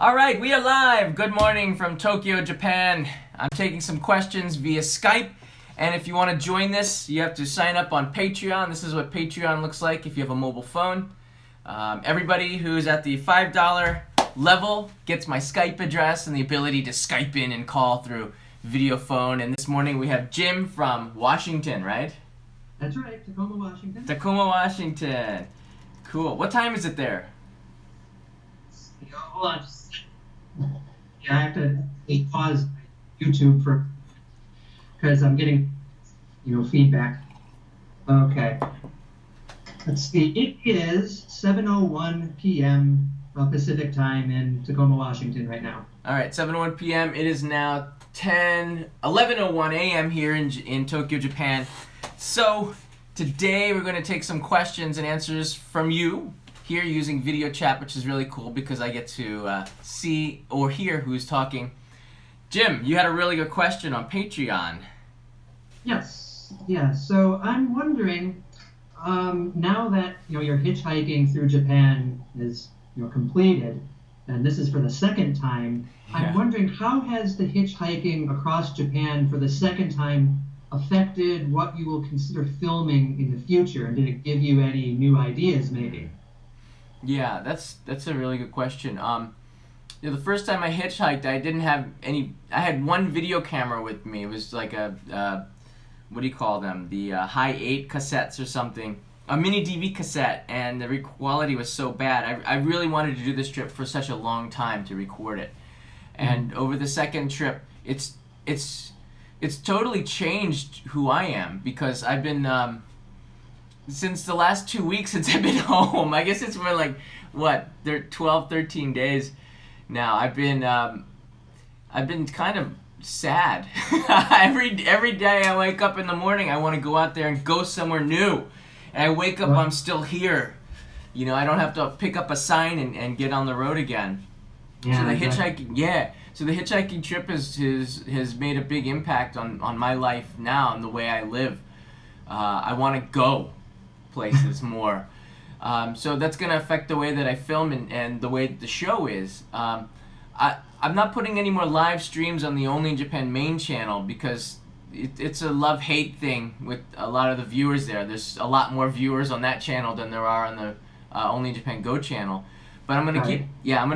All right, we are live. Good morning from Tokyo, Japan. I'm taking some questions via Skype. And if you want to join this, you have to sign up on Patreon. This is what Patreon looks like if you have a mobile phone. Everybody who's at the $5 level gets my Skype address and the ability to Skype in and call through video phone. And this morning we have Jim from Washington, right? That's right, Tacoma, Washington. Tacoma, Washington. Cool. What time is it there? Hold on. Yeah, I have to pause YouTube because I'm getting, feedback. Okay. Let's see. It is 7:01 p.m. Pacific time in Tacoma, Washington right now. All right, 7:01 p.m. It is now 11:01 a.m. here in Tokyo, Japan. So today we're going to take some questions and answers from you here using video chat, which is really cool because I get to see or hear who's talking. Jim, you had a really good question on Patreon. Yes. Yeah. So I'm wondering, now that your hitchhiking through Japan is completed, and this is for the second time, Yeah. I'm wondering how has the hitchhiking across Japan for the second time affected what you will consider filming in the future, and did it give you any new ideas maybe? Yeah, that's a really good question. The first time I hitchhiked, I didn't have any. I had one video camera with me. It was like a what do you call them? The high 8 cassettes or something. A mini DV cassette, and the quality was so bad. I really wanted to do this trip for such a long time to record it. And over the second trip, it's totally changed who I am because I've been since the last 2 weeks since I've been home. I guess it's been like 12, 13 days now. I've been kind of sad. every day I wake up in the morning, I want to go out there and go somewhere new. And I wake up, I'm still here. I don't have to pick up a sign and get on the road again. Yeah, So the exactly. hitchhiking trip has made a big impact on my life now and the way I live. I want to go places more. So that's going to affect the way that I film and the way that the show is. I'm not putting any more live streams on the Only in Japan main channel because it's a love-hate thing with a lot of the viewers there. There's a lot more viewers on that channel than there are on the Only in Japan Go channel. But I'm gonna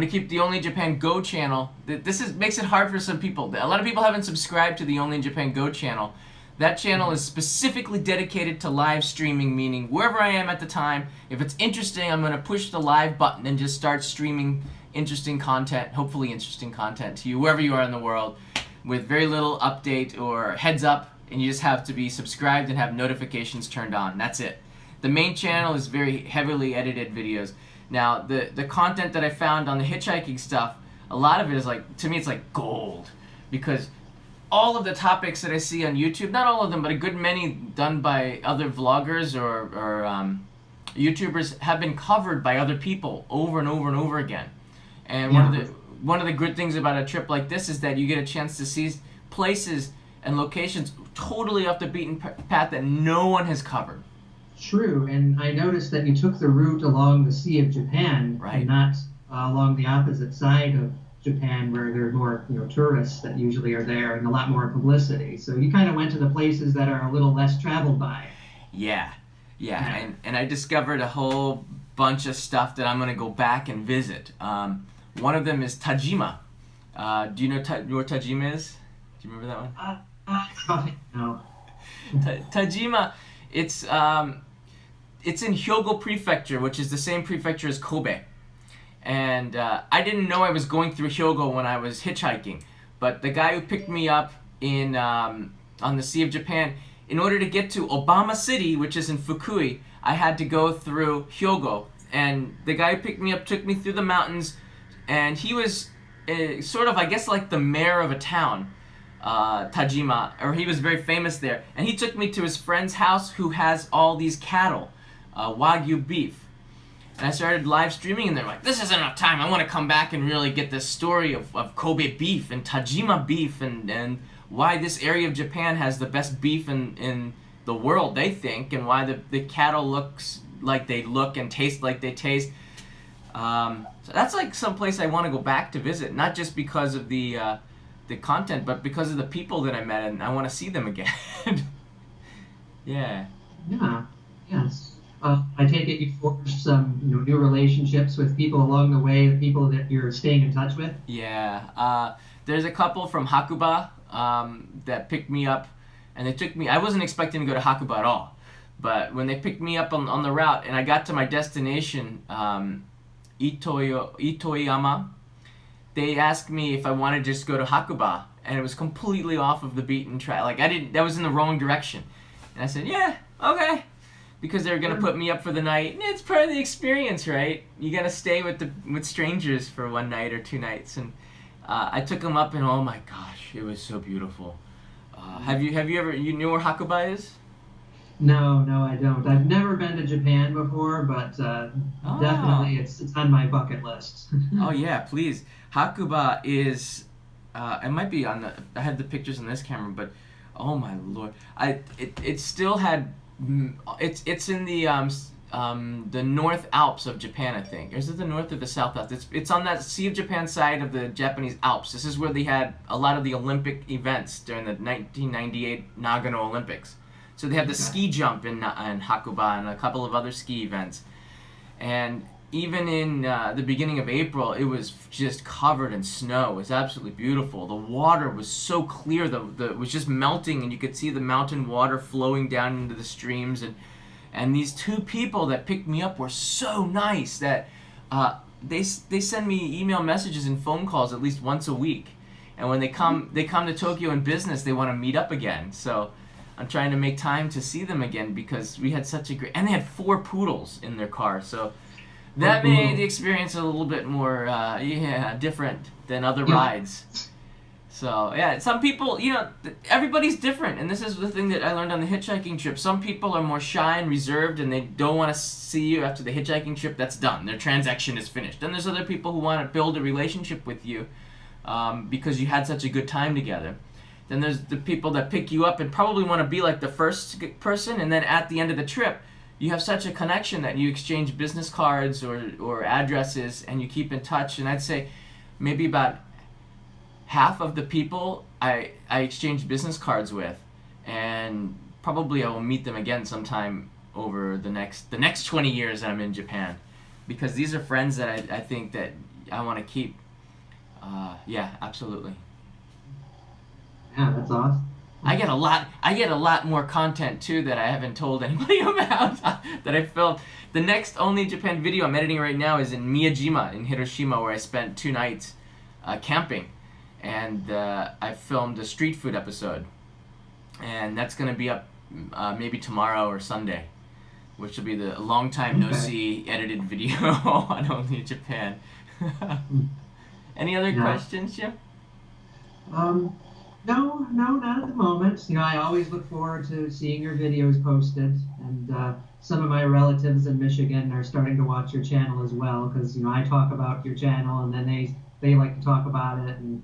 keep the Only in Japan Go channel. Makes it hard for some people. A lot of people haven't subscribed to the Only in Japan Go channel. That channel is specifically dedicated to live streaming, meaning wherever I am at the time, if it's interesting, I'm gonna push the live button and just start streaming interesting content, hopefully interesting content to you wherever you are in the world, with very little update or heads up, and you just have to be subscribed and have notifications turned on. That's it. The main channel is very heavily edited videos. Now, the content that I found on the hitchhiking stuff, a lot of it is to me, it's like gold. Because all of the topics that I see on YouTube, not all of them, but a good many done by other vloggers or YouTubers have been covered by other people over and over and over again. And one of the good things about a trip like this is that you get a chance to see places and locations totally off the beaten path that no one has covered. True, and I noticed that you took the route along the Sea of Japan, Right. and not along the opposite side of Japan where there are more tourists that usually are there and a lot more publicity. So you kind of went to the places that are a little less traveled by. Yeah. And I discovered a whole bunch of stuff that I'm going to go back and visit. One of them is Tajima. Do you know where Tajima is? Do you remember that one? No. Tajima, it's in Hyogo Prefecture, which is the same prefecture as Kobe. And I didn't know I was going through Hyogo when I was hitchhiking. But the guy who picked me up on the Sea of Japan, in order to get to Obama City, which is in Fukui, I had to go through Hyogo. And the guy who picked me up took me through the mountains, and he was sort of, I guess, like the mayor of a town, Tajima, or he was very famous there. And he took me to his friend's house who has all these cattle, Wagyu beef. And I started live streaming, and they're like, this isn't enough time. I want to come back and really get this story of Kobe beef and Tajima beef and why this area of Japan has the best beef in the world, they think, and why the cattle looks like they look and taste like they taste. So that's like some place I want to go back to visit, not just because of the content, but because of the people that I met, and I want to see them again. Yeah. Yeah. Yes. I take it you forged some, new relationships with people along the way, the people that you're staying in touch with. Yeah. There's a couple from Hakuba that picked me up, and they took me. I wasn't expecting to go to Hakuba at all, but when they picked me up on the route, and I got to my destination, Itoyama, they asked me if I wanted to just go to Hakuba, and it was completely off of the beaten track. Like I didn't. That was in the wrong direction, and I said, "Yeah, okay." Because they were gonna put me up for the night. It's part of the experience, right? You gotta stay with strangers for one night or 2 nights, and I took them up, and oh my gosh, it was so beautiful. Have you ever you knew where Hakuba is? No, no, I don't. I've never been to Japan before, but Oh, definitely it's on my bucket list. oh yeah, please. Hakuba is. It might be on the. I had the pictures on this camera, but oh my lord, it still had. It's in the North Alps of Japan, I think. Or is it the North or the South Alps? It's on that Sea of Japan side of the Japanese Alps. This is where they had a lot of the Olympic events during the 1998 Nagano Olympics. So they have the Okay. ski jump in Hakuba and a couple of other ski events. And even in the beginning of April, it was just covered in snow. It was absolutely beautiful. The water was so clear, it was just melting, and you could see the mountain water flowing down into the streams. And these two people that picked me up were so nice that they send me email messages and phone calls at least once a week. And when they come to Tokyo in business, they want to meet up again. So I'm trying to make time to see them again because we had such a great, and they had 4 poodles in their car. So Or that made the poodle. experience a little bit more, different than other Yeah. rides. So yeah, some people, everybody's different, and this is the thing that I learned on the hitchhiking trip. Some people are more shy and reserved, and they don't want to see you after the hitchhiking trip. That's done. Their transaction is finished. Then there's other people who want to build a relationship with you, because you had such a good time together. Then there's the people that pick you up and probably want to be like the first person, and then at the end of the trip, you have such a connection that you exchange business cards or addresses, and you keep in touch. And I'd say maybe about half of the people I exchange business cards with, and probably I will meet them again sometime over the next 20 years that I'm in Japan, because these are friends that I think that I want to keep. Yeah, absolutely. Yeah, that's awesome. I get a lot more content too that I haven't told anybody about that I filmed. The next only Japan video I'm editing right now is in Miyajima in Hiroshima, where I spent 2 nights camping, and I filmed a street food episode, and that's gonna be up maybe tomorrow or Sunday, which will be the long time no Okay. see edited video on only Japan. Mm. Any other Yeah. questions, Jim? Um, no, no, not at the moment. I always look forward to seeing your videos posted, and some of my relatives in Michigan are starting to watch your channel as well because I talk about your channel, and then they like to talk about it, and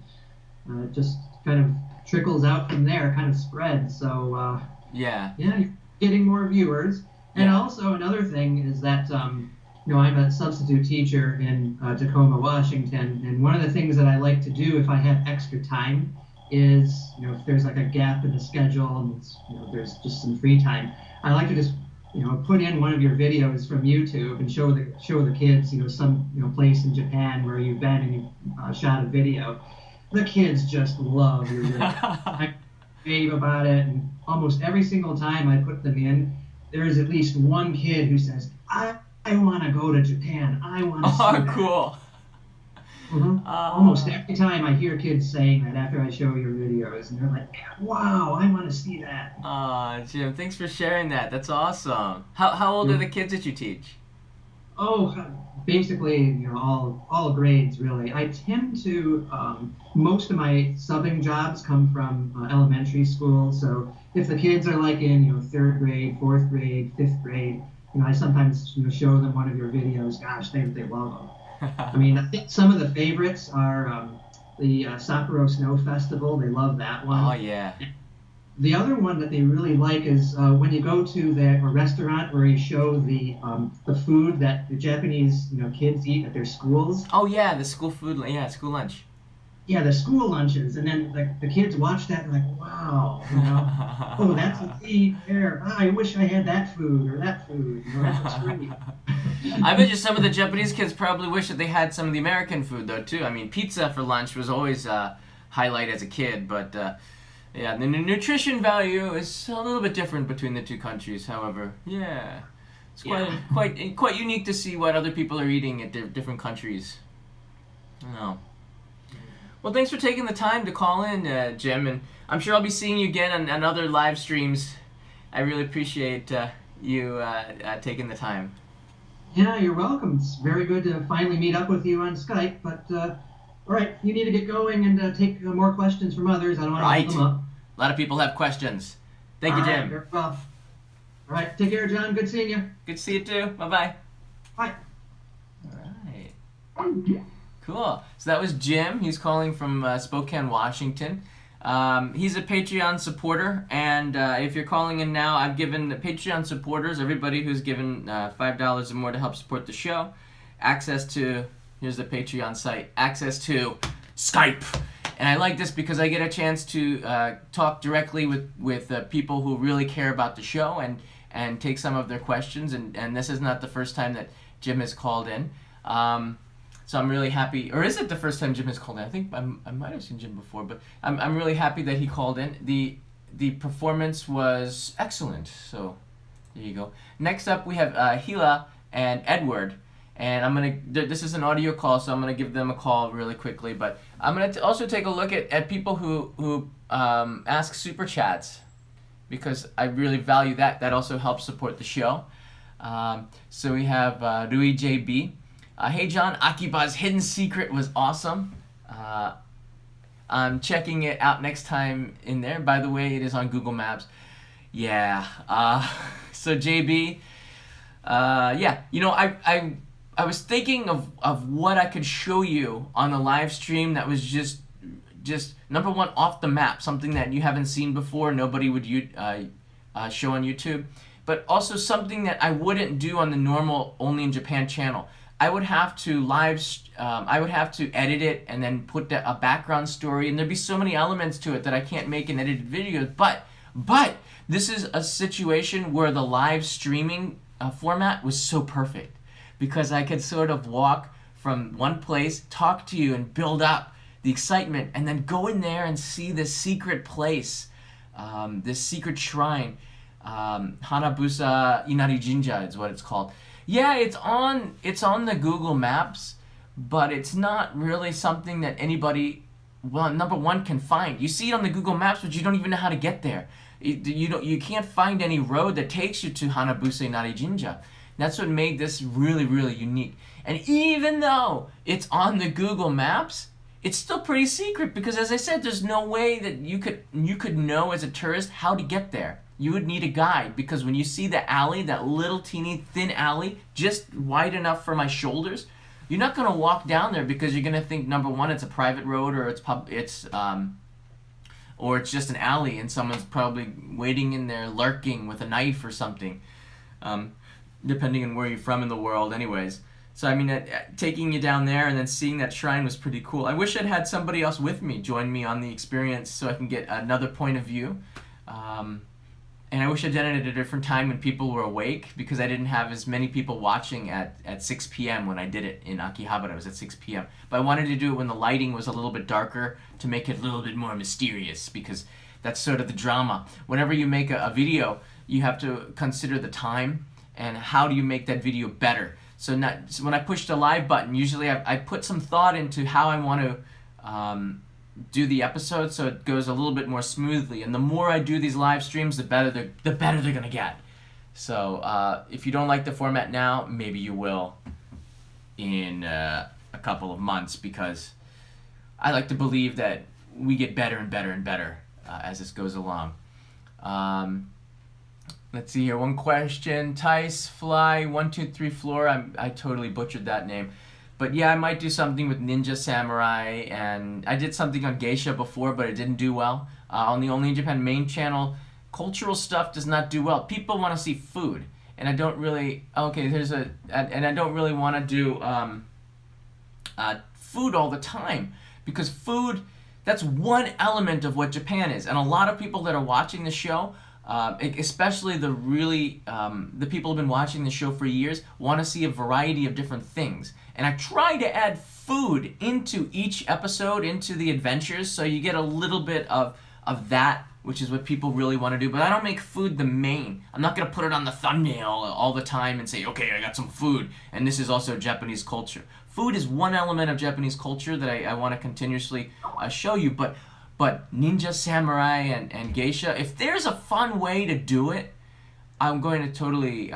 it just kind of trickles out from there, kind of spreads. So Yeah, yeah, you're getting more viewers. And yeah. also another thing is that I'm a substitute teacher in Tacoma, Washington, and one of the things that I like to do if I have extra time is, if there's like a gap in the schedule and there's just some free time, I like to just put in one of your videos from YouTube and show the kids some place in Japan where you've been and you shot a video. The kids just love your video. I rave about it, and almost every single time I put them in, there is at least one kid who says, I want to go to Japan. I want to see Oh, that." cool. Almost Uh, every time I hear kids saying that after I show your videos, and they're like, "Wow, I want to see that." Jim, thanks for sharing that. That's awesome. How old are You the kids that you teach? Oh, basically, all grades really. I tend to most of my subbing jobs come from elementary school. So if the kids are like in third grade, fourth grade, fifth grade, I sometimes show them one of your videos. Gosh, they love them. I mean, I think some of the favorites are the Sapporo Snow Festival. They love that Oh one. yeah. The other one that they really like is when you go to a restaurant where you show the food that the Japanese kids eat at their schools. Oh yeah, the school food. Yeah, school lunch. Yeah, the school lunches, and then the kids watch that and like, wow, oh, that's a seed there. Ah, I wish I had that food or that food. That looks great. I bet you some of the Japanese kids probably wish that they had some of the American food though too. I mean, pizza for lunch was always a highlight as a kid, but yeah, the nutrition value is a little bit different between the two countries. However, yeah, it's Yeah. quite unique to see what other people are eating at different countries. No. Well, thanks for taking the time to call in, Jim, and I'm sure I'll be seeing you again on other live streams. I really appreciate you taking the time. Yeah, you're welcome. It's very good to finally meet up with you on Skype. But all right, you need to get going and take more questions from others. I don't want to hold Right. them up. A lot of people have questions. Thank you, All right, Jim. very well. All right, take care, John. Good seeing you. Good to see you too. Bye-bye. Bye. All right. Cool. So that was Jim. He's calling from Spokane, Washington. He's a Patreon supporter, and if you're calling in now, I've given the Patreon supporters, everybody who's given $5 or more to help support the show, access to, here's the Patreon site, access to Skype. And I like this because I get a chance to talk directly with people who really care about the show and take some of their questions. And this is not the first time that Jim has called in. So I'm really happy, or is it the first time Jim has called in? I think I might have seen Jim before, but I'm really happy that he called in. The performance was excellent, so there you go. Next up we have Hila and Edward, and this is an audio call, so I'm gonna give them a call really quickly, but I'm gonna also take a look at people who ask super chats, because I really value that. That also helps support the show. So we have Rui JB. Hey John, Akiba's hidden secret was awesome. I'm checking it out next time in there. By the way, it is on Google Maps. Yeah. So JB, yeah. I was thinking of what I could show you on the live stream that was just number one, off the map, something that you haven't seen before, nobody would show on YouTube, but also something that I wouldn't do on the normal Only in Japan channel. I would have to edit it and then put a background story, and there'd be so many elements to it that I can't make an edited video. But this is a situation where the live streaming format was so perfect, because I could sort of walk from one place, talk to you, and build up the excitement, and then go in there and see this secret place, this secret shrine. Hanabusa Inari Jinja is what it's called. Yeah, it's on the Google Maps, but it's not really something that anybody, well, number one, can find. You see it on the Google Maps, but you don't even know how to get there. You can't find any road that takes you to Hanabusa Inari Jinja. That's what made this really, really unique. And even though it's on the Google Maps, it's still pretty secret, because as I said, there's no way that you could know as a tourist how to get there. You would need a guide, because when you see the alley, that little teeny thin alley, just wide enough for my shoulders, you're not going to walk down there, because you're going to think, number one, it's a private road, or or it's just an alley and someone's probably waiting in there lurking with a knife or something, depending on where you're from in the world anyways. So I mean, taking you down there and then seeing that shrine was pretty cool. I wish I'd had somebody else with me, join me on the experience, so I can get another point of view. And I wish I'd done it at a different time when people were awake, because I didn't have as many people watching at 6 p.m. when I did it in Akihabara. It was at 6 p.m. But I wanted to do it when the lighting was a little bit darker, to make it a little bit more mysterious, because that's sort of the drama. Whenever you make a video, you have to consider the time and how do you make that video better. So when I push the live button, usually I put some thought into how I want to do the episode, so it goes a little bit more smoothly. And the more I do these live streams, the better they're gonna get. So if you don't like the format now, maybe you will in a couple of months, because I like to believe that we get better and better and better as this goes along. Let's see here. One question. Tice Fly 123 Floor. I totally butchered that name. But yeah, I might do something with Ninja Samurai, and I did something on Geisha before, but it didn't do well. On the Only in Japan main channel, cultural stuff does not do well. People want to see food, and I don't really. Okay, and I don't really want to do food all the time, because food, that's one element of what Japan is, and a lot of people that are watching the show, especially the people who've been watching the show for years, want to see a variety of different things. And I try to add food into each episode, into the adventures, so you get a little bit of that, which is what people really want to do. But I don't make food the main. I'm not going to put it on the thumbnail all the time and say, okay, I got some food, and this is also Japanese culture. Food is one element of Japanese culture that I want to continuously show you, but Ninja Samurai and Geisha, if there's a fun way to do it, I'm going to totally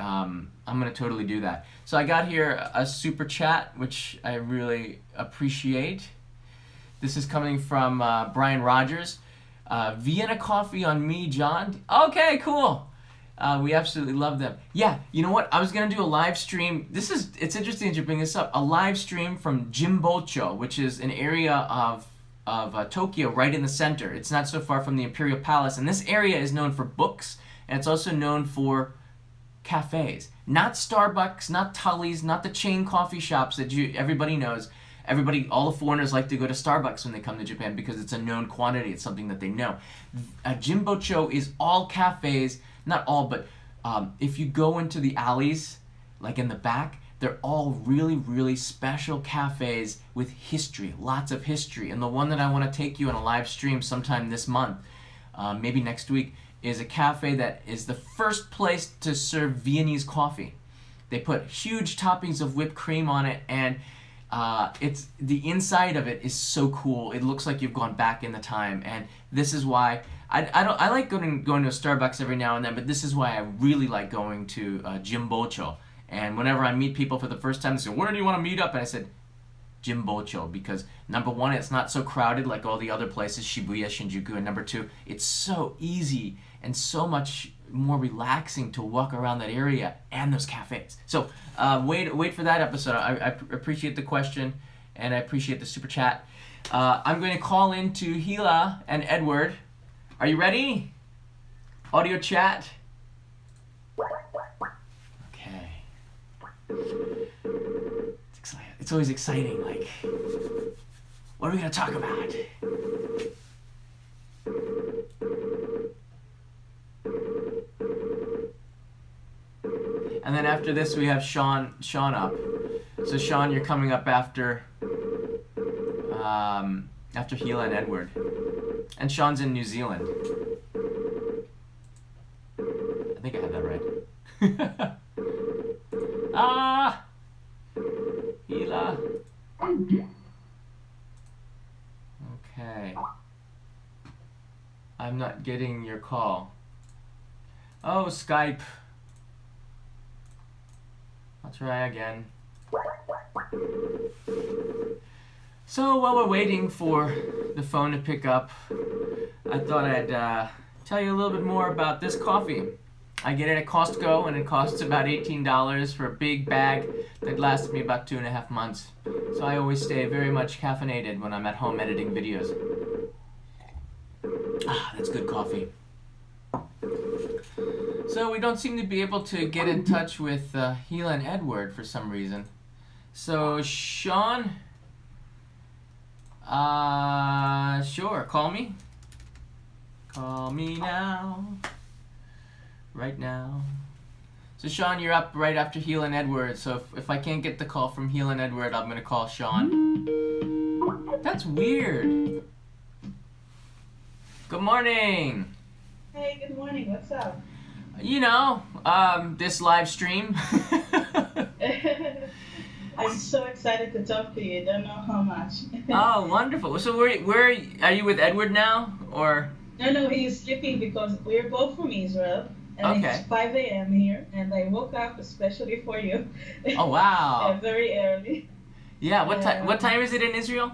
do that. So I got here a super chat, which I really appreciate. This is coming from Brian Rogers. Vienna coffee on me, John. Okay, cool. We absolutely love them. Yeah, you know what? I was going to do a live stream. It's interesting that you bring this up. A live stream from Jimbocho, which is an area of Tokyo right in the center. It's not so far from the Imperial Palace. And this area is known for books, and it's also known for cafes. Not Starbucks, not Tully's, not the chain coffee shops that everybody knows. All the foreigners like to go to Starbucks when they come to Japan because it's a known quantity. It's something that they know. Jimbocho is all cafes. Not all, but if you go into the alleys, like in the back, they're all really, really special cafes with history, lots of history. And the one that I want to take you on a live stream sometime this month, maybe next week, is a cafe that is the first place to serve Viennese coffee. They put huge toppings of whipped cream on it, and it's the inside of it is so cool. It looks like you've gone back in the time, and this is why I like going to a Starbucks every now and then, but this is why I really like going to Jimbocho. And whenever I meet people for the first time, they say, "Where do you want to meet up?" And I said, Jimbocho, because number one, it's not so crowded like all the other places, Shibuya, Shinjuku, and number two, it's so easy and so much more relaxing to walk around that area and those cafes. So wait for that episode. I appreciate the question, and I appreciate the super chat. I'm going to call in to Hila and Edward. Are you ready? Audio chat. Okay. It's always exciting. Like, what are we going to talk about? And then after this, we have Sean up. So Sean, you're coming up after Hila and Edward. And Sean's in New Zealand. I think I had that right. Hila. Okay. I'm not getting your call. Oh, Skype. I'll try again. So while we're waiting for the phone to pick up, I thought I'd tell you a little bit more about this coffee. I get it at Costco, and it costs about $18 for a big bag that lasts me about 2.5 months. So I always stay very much caffeinated when I'm at home editing videos. That's good coffee. So we don't seem to be able to get in touch with Hila and Edward for some reason. So Sean, sure, call me. Call me now. Right now. So Sean, you're up right after Hila and Edward. So if I can't get the call from Hila and Edward, I'm going to call Sean. That's weird. Good morning. Hey, good morning. What's up? You know, this live stream. I'm so excited to talk to you. Don't know how much. Oh, wonderful. So where are you with Edward now, or? No, he's sleeping because we're both from Israel. And Okay. It's 5 a.m. here, and I woke up especially for you. Oh, wow. Very early. Yeah, what time is it in Israel?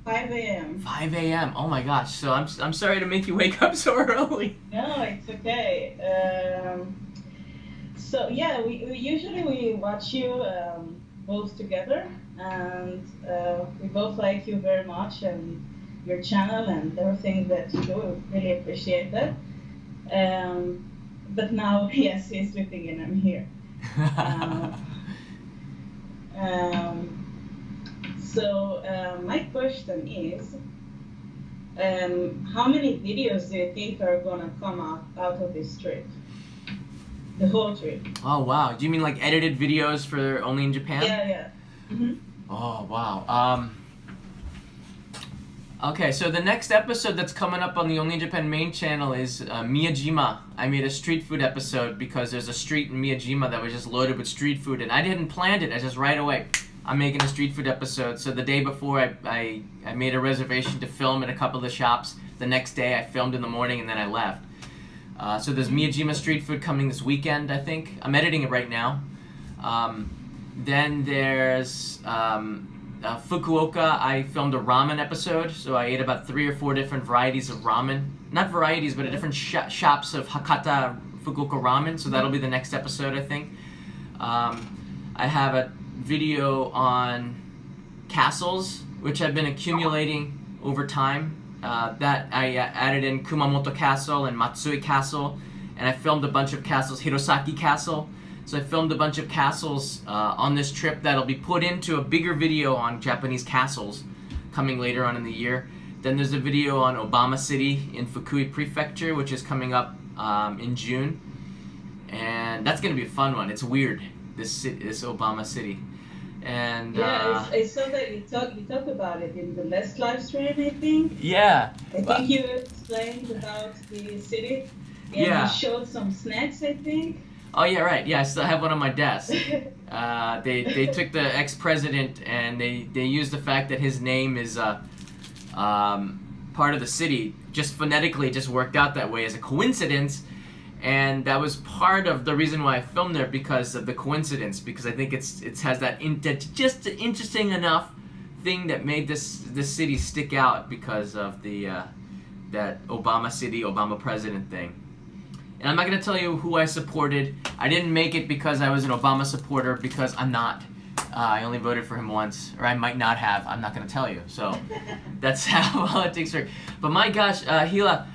5 a.m. 5 a.m. Oh my gosh. So I'm sorry to make you wake up so early. No, it's okay. So yeah, we usually watch you both together. and we both like you very much and your channel and everything that you do. Really appreciate that. But now, yes, he's sleeping and I'm here. Um, my question is, how many videos do you think are gonna come out of this trip? The whole trip. Oh wow. Do you mean like edited videos for Only in Japan? Yeah, yeah. Mm-hmm. Oh wow. Okay, so the next episode that's coming up on the Only in Japan main channel is Miyajima. I made a street food episode because there's a street in Miyajima that was just loaded with street food, and I didn't plan it. I just right away, I'm making a street food episode. So the day before, I made a reservation to film at a couple of the shops. The next day, I filmed in the morning, and then I left. So there's Miyajima street food coming this weekend, I think. I'm editing it right now. Then there's Fukuoka. I filmed a ramen episode, so I ate about 3 or 4 different varieties of ramen. Not varieties, but different shops of Hakata Fukuoka ramen, so that'll be the next episode, I think. I have a video on castles, which I've been accumulating over time. That I added in Kumamoto Castle and Matsui Castle, and I filmed a bunch of castles, Hirosaki Castle. So I filmed a bunch of castles on this trip that'll be put into a bigger video on Japanese castles coming later on in the year. Then there's a video on Obama City in Fukui Prefecture, which is coming up in June. And that's going to be a fun one. It's weird, this Obama City. And yeah, I saw that you talk about it in the last live stream, I think. Yeah. I think you explained about the city. And Yeah. you showed some snacks, I think. Oh yeah, right. Yeah, I still have one on my desk. They took the ex-president and they used the fact that his name is part of the city, just phonetically just worked out that way as a coincidence, and that was part of the reason why I filmed there, because of the coincidence, because I think it has that just interesting enough thing that made this city stick out because of the that Obama City, Obama president thing. And I'm not going to tell you who I supported. I didn't make it because I was an Obama supporter, because I'm not. I only voted for him once, or I might not have. I'm not going to tell you. So that's how politics work. But my gosh, Hila,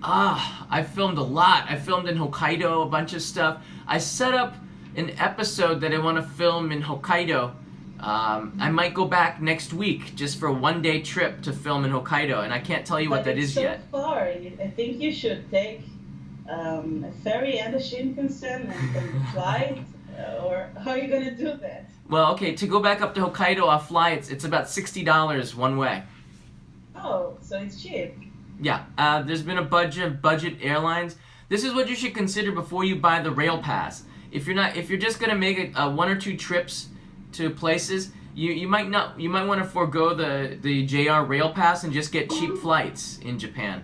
I filmed a lot. I filmed in Hokkaido, a bunch of stuff. I set up an episode that I want to film in Hokkaido. I might go back next week just for a one-day trip to film in Hokkaido, and I can't tell you what that is yet. So far, I think you should take a ferry and a Shinkansen and flight, or how are you going to do that? Well, okay, to go back up to Hokkaido, I'll fly. It's about $60 one way. Oh, so it's cheap. Yeah, there's been a bunch of budget airlines. This is what you should consider before you buy the rail pass. If you're just gonna make one or two trips to places, you might want to forego the JR rail pass and just get cheap flights in Japan.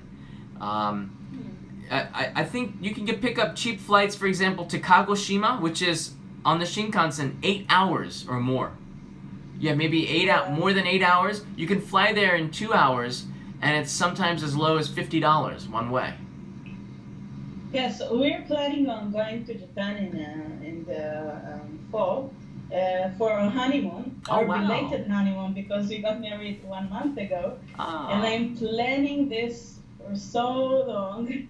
I think you can pick up cheap flights, for example, to Kagoshima, which is on the Shinkansen 8 hours or more. Yeah, maybe more than 8 hours. You can fly there in 2 hours, and it's sometimes as low as $50 one way. Yes, we're planning on going to Japan in the fall for a honeymoon, Oh, our wow. belated honeymoon, because we got married 1 month ago, and I'm planning this for so long.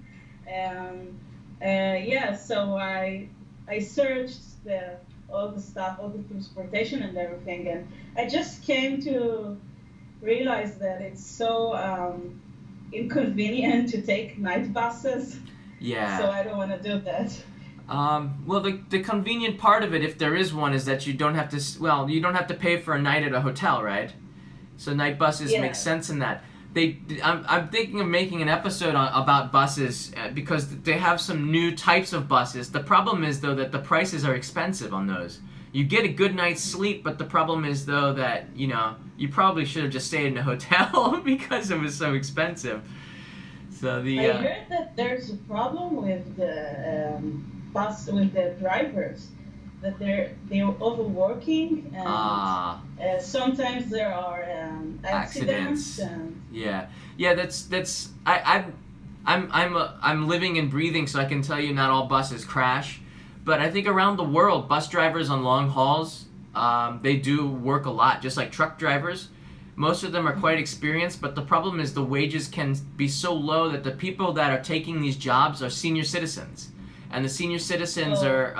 So I searched all the stuff, all the transportation and everything, and I just came to realize that it's so inconvenient to take night buses. Yeah. So I don't want to do that. Well, the convenient part of it, if there is one, is that you don't have to pay for a night at a hotel, right? So night buses make sense in that. I'm thinking of making an episode about buses because they have some new types of buses. The problem is, though, that the prices are expensive on those. You get a good night's sleep, but the problem is, though, that, you probably should have just stayed in a hotel because it was so expensive. So I heard that there's a problem with the with the drivers, that they're overworking, and sometimes there are accidents. I'm living and breathing, so I can tell you not all buses crash, but I think around the world, bus drivers on long hauls they do work a lot, just like truck drivers. Most of them are quite experienced, but the problem is the wages can be so low that the people that are taking these jobs are senior citizens, and the senior citizens are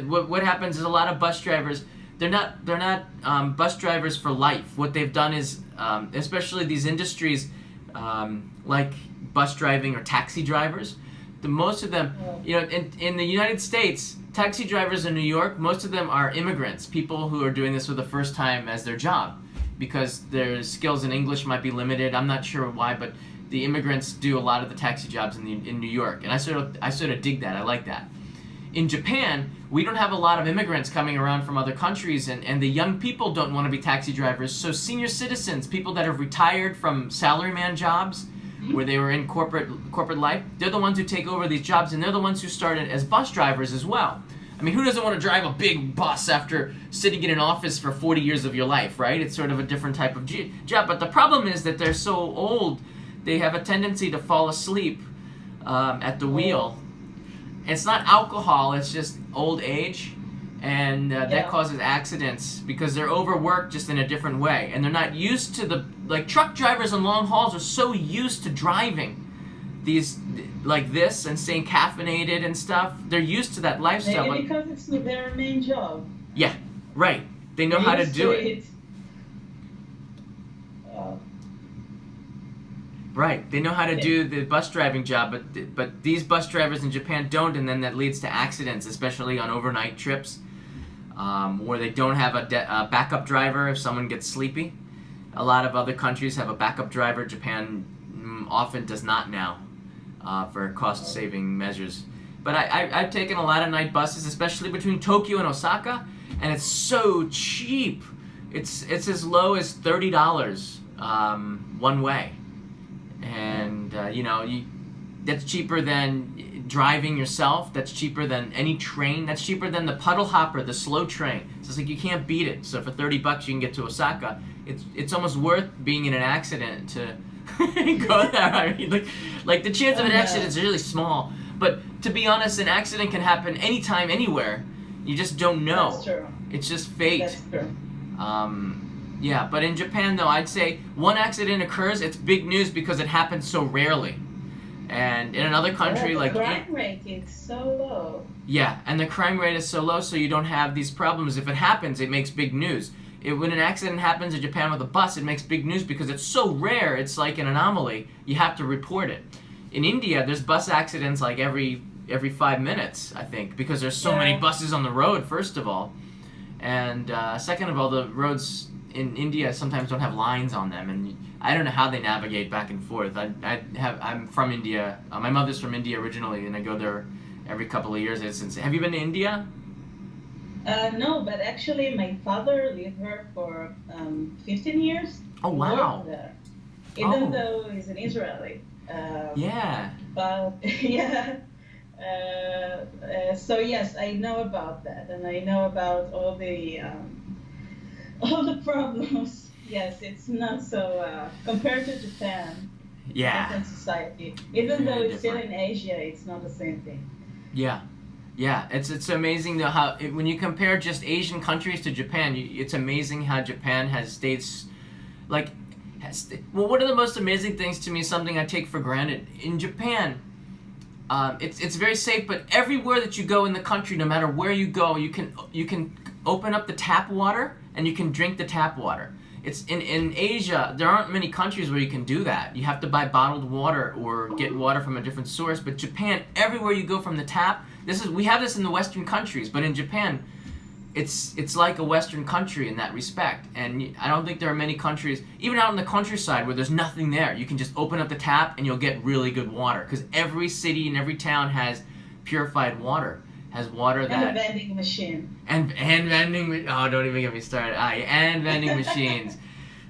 what happens is a lot of bus drivers, they're not bus drivers for life. What they've done is, especially these industries like bus driving or taxi drivers, most of them, in the United States, taxi drivers in New York, most of them are immigrants, people who are doing this for the first time as their job, because their skills in English might be limited. I'm not sure why, but the immigrants do a lot of the taxi jobs in New York, and I sort of dig that. I like that. In Japan, we don't have a lot of immigrants coming around from other countries, and the young people don't want to be taxi drivers. So senior citizens, people that have retired from salaryman jobs, where they were in corporate life, they're the ones who take over these jobs, and they're the ones who started as bus drivers as well. I mean, who doesn't want to drive a big bus after sitting in an office for 40 years of your life, right? It's sort of a different type of job. But the problem is that they're so old, they have a tendency to fall asleep at the wheel. It's not alcohol, it's just old age. And that causes accidents because they're overworked just in a different way. And they're not used to like truck drivers on long hauls are so used to driving these like this and staying caffeinated and stuff. They're used to that lifestyle. Maybe because it's their main job. Yeah, right. They know how to do it. Right, they know how to do the bus driving job, but these bus drivers in Japan don't, and then that leads to accidents, especially on overnight trips, where they don't have a backup driver if someone gets sleepy. A lot of other countries have a backup driver. Japan often does not now, for cost-saving measures. But I've taken a lot of night buses, especially between Tokyo and Osaka, and it's so cheap. It's as low as $30 one way. And that's cheaper than driving yourself. That's cheaper than any train. That's cheaper than the puddle hopper, the slow train. So it's like you can't beat it. So for $30 you can get to Osaka. It's almost worth being in an accident to go there. I mean, like the chance of an accident is really small. But to be honest, an accident can happen anytime, anywhere. You just don't know. That's true. It's just fate. That's true. Yeah, but in Japan, though, I'd say one accident occurs, it's big news because it happens so rarely. And in another country like... The crime rate is so low. Yeah, and the crime rate is so low, so you don't have these problems. If it happens, it makes big news. When an accident happens in Japan with a bus, it makes big news because it's so rare, it's like an anomaly. You have to report it. In India, there's bus accidents like every 5 minutes, I think, because there's so many buses on the road, first of all. And second of all, the roads in India sometimes don't have lines on them, and I don't know how they navigate back and forth. I'm from India. My mother's from India originally, and I go there every couple of years. Have you been to India? No, but actually my father lived there for 15 years. Oh, wow. There, even though he's an Israeli. Yeah. But yeah. So yes, I know about that, and I know about all the problems. Yes, it's not so compared to Japan. Yeah. Different society. Even though it's different. still in Asia, it's not the same thing. Yeah. Yeah, it's amazing though how when you compare just Asian countries to Japan, it's amazing how Japan has stayed one of the most amazing things to me, something I take for granted in Japan. It's very safe, but everywhere that you go in the country, no matter where you go, you can open up the tap water and you can drink the tap water. It's in Asia, there aren't many countries where you can do that. You have to buy bottled water or get water from a different source. But Japan, everywhere you go from the tap, we have this in the Western countries, but in Japan, it's like a Western country in that respect. And I don't think there are many countries, even out in the countryside where there's nothing there, you can just open up the tap and you'll get really good water. Because every city and every town has purified water. Has water that... And a vending machine. And vending... Oh, don't even get me started. And vending machines.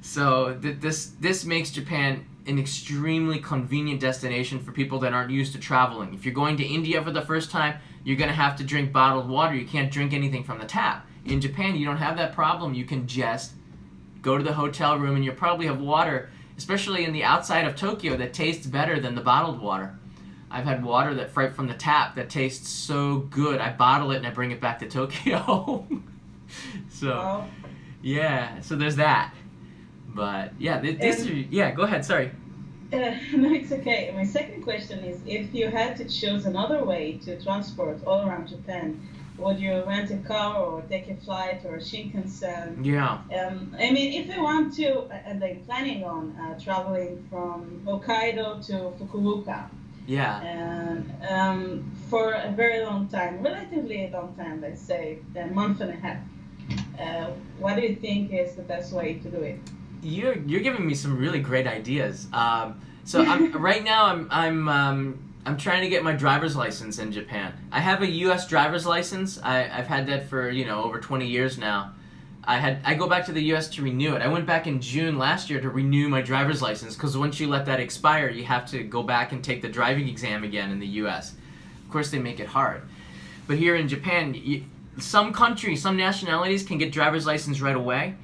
So this makes Japan an extremely convenient destination for people that aren't used to traveling. If you're going to India for the first time, you're going to have to drink bottled water. You can't drink anything from the tap. In Japan, you don't have that problem. You can just go to the hotel room and you'll probably have water, especially in the outside of Tokyo, that tastes better than the bottled water. I've had water right from the tap that tastes so good. I bottle it and I bring it back to Tokyo. So, Well, yeah, so there's that. But yeah, these are, and yeah, go ahead, sorry. no, it's okay. My second question is, if you had to choose another way to transport all around Japan, would you rent a car or take a flight or a Shinkansen? Yeah, I mean, if you want to, and I'm planning on traveling from Hokkaido to Fukuoka, yeah. and for a very long time, relatively long time, let's say a month and a half. What do you think is the best way to do it? You're giving me some really great ideas. So I'm right now I'm trying to get my driver's license in Japan. I have a U.S. driver's license. I've had that for over 20 years now. I go back to the U.S. to renew it. I went back in June last year to renew my driver's license because once you let that expire, you have to go back and take the driving exam again in the U.S. Of course, they make it hard. But here in Japan, some countries, some nationalities can get driver's license right away.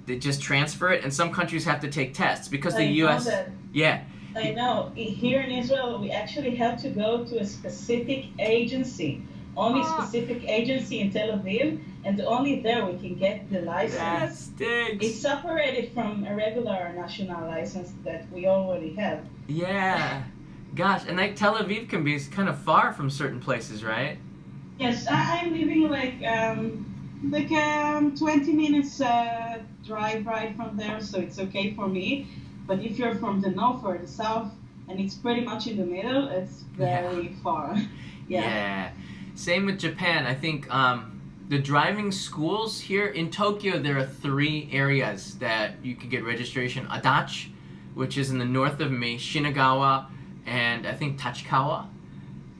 They just transfer it, and some countries have to take tests because the I know U.S. that. Yeah, I know. Here in Israel, we actually have to go to a specific agency, only specific agency in Tel Aviv, and only there we can get the that license. stinks. It's separated from a regular national license that we already have. Yeah, gosh, and like Tel Aviv can be kind of far from certain places, right? Yes, I'm living like 20 minutes drive ride from there, so it's okay for me. But if you're from the north or the south, and it's pretty much in the middle, it's very far. Yeah. Yeah. Same with Japan. I think the driving schools here in Tokyo, there are 3 areas that you can get registration. Adachi, which is in the north of me, Shinagawa, and I think Tachikawa.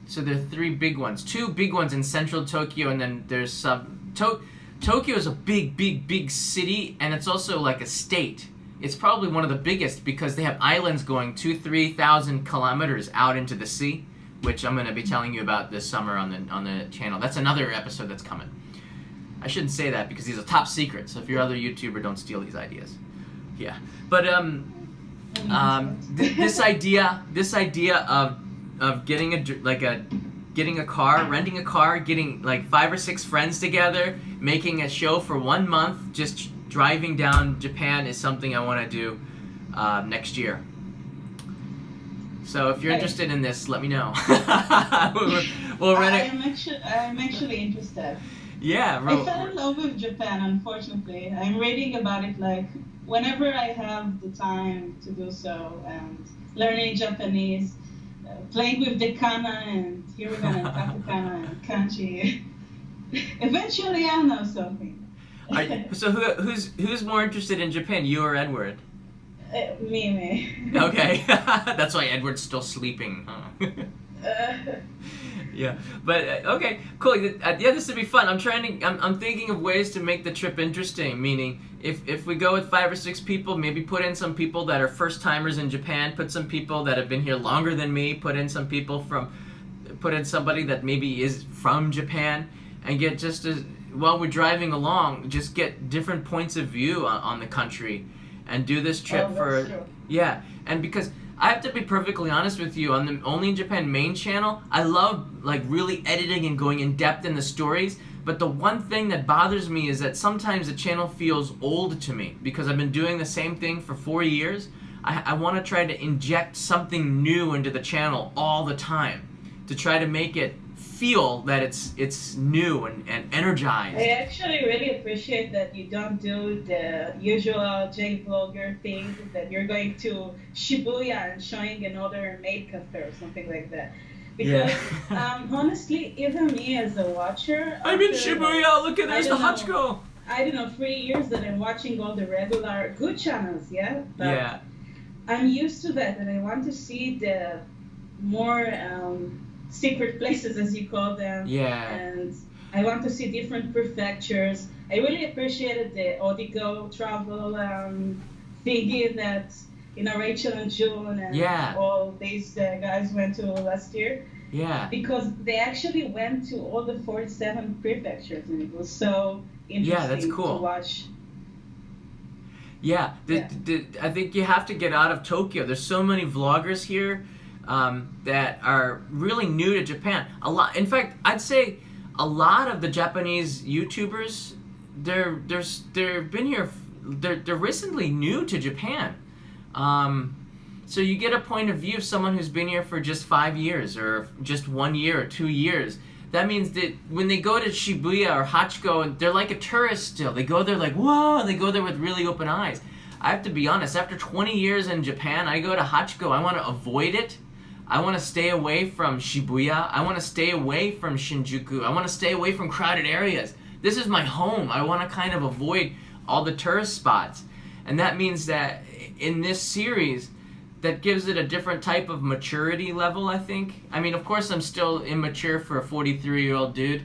So there are 3 big ones. 2 big ones in central Tokyo, and then there's some... Tokyo is a big city, and it's also like a state. It's probably one of the biggest because they have islands going 2,000-3,000 kilometers out into the sea, which I'm going to be telling you about this summer on the channel. That's another episode that's coming. I shouldn't say that because these are top secrets. So if you're other YouTuber, don't steal these ideas. Yeah, but this idea of getting a car, renting a car, getting like 5 or 6 friends together, making a show for 1 month, just driving down Japan is something I want to do next year. So if you're interested in this, let me know. we'll rent it. I'm actually interested. Yeah, I fell in love with Japan, unfortunately. I'm reading about it like whenever I have the time to do so, and learning Japanese, playing with the kana and hiragana and katakana and kanji. Eventually I'll know something. So who's more interested in Japan, you or Edward? Me. Okay, that's why Edward's still sleeping. Huh? Yeah, but okay, cool. Yeah, this would be fun. I'm thinking of ways to make the trip interesting. Meaning, if we go with 5 or 6 people, maybe put in some people that are first timers in Japan. Put some people that have been here longer than me. Put in somebody that maybe is from Japan, and get while we're driving along, just get different points of view on the country, and do this trip for true. Yeah, and because. I have to be perfectly honest with you, on the Only in Japan main channel, I love like really editing and going in depth in the stories, but the one thing that bothers me is that sometimes the channel feels old to me because I've been doing the same thing for 4 years. I want to try to inject something new into the channel all the time to try to make it feel that it's new and energized. I actually really appreciate that you don't do the usual J-vlogger thing that you're going to Shibuya and showing another maid cafe or something like that. Because honestly, even me as a watcher, I'm in Shibuya. Look at there's the Hachiko. I don't know, 3 years that I'm watching all the regular good channels, yeah. But I'm used to that, and I want to see the more secret places, as you call them. Yeah. And I want to see different prefectures. I really appreciated the Odigo travel thingy that Rachel and June and all these guys went to last year. Yeah. Because they actually went to all the 47 prefectures, and it was so interesting to watch. Yeah, I think you have to get out of Tokyo. There's so many vloggers here that are really new to Japan. In fact, I'd say a lot of the Japanese YouTubers, they've been here. They're recently new to Japan. So you get a point of view of someone who's been here for just 5 years or just 1 year or 2 years. That means that when they go to Shibuya or Hachiko, they're like a tourist still. They go there like, whoa, they go there with really open eyes. I have to be honest, after 20 years in Japan, I go to Hachiko, I want to avoid it. I want to stay away from Shibuya. I want to stay away from Shinjuku. I want to stay away from crowded areas. This is my home. I want to kind of avoid all the tourist spots. And that means that in this series, that gives it a different type of maturity level, I think. I mean, of course, I'm still immature for a 43-year-old dude,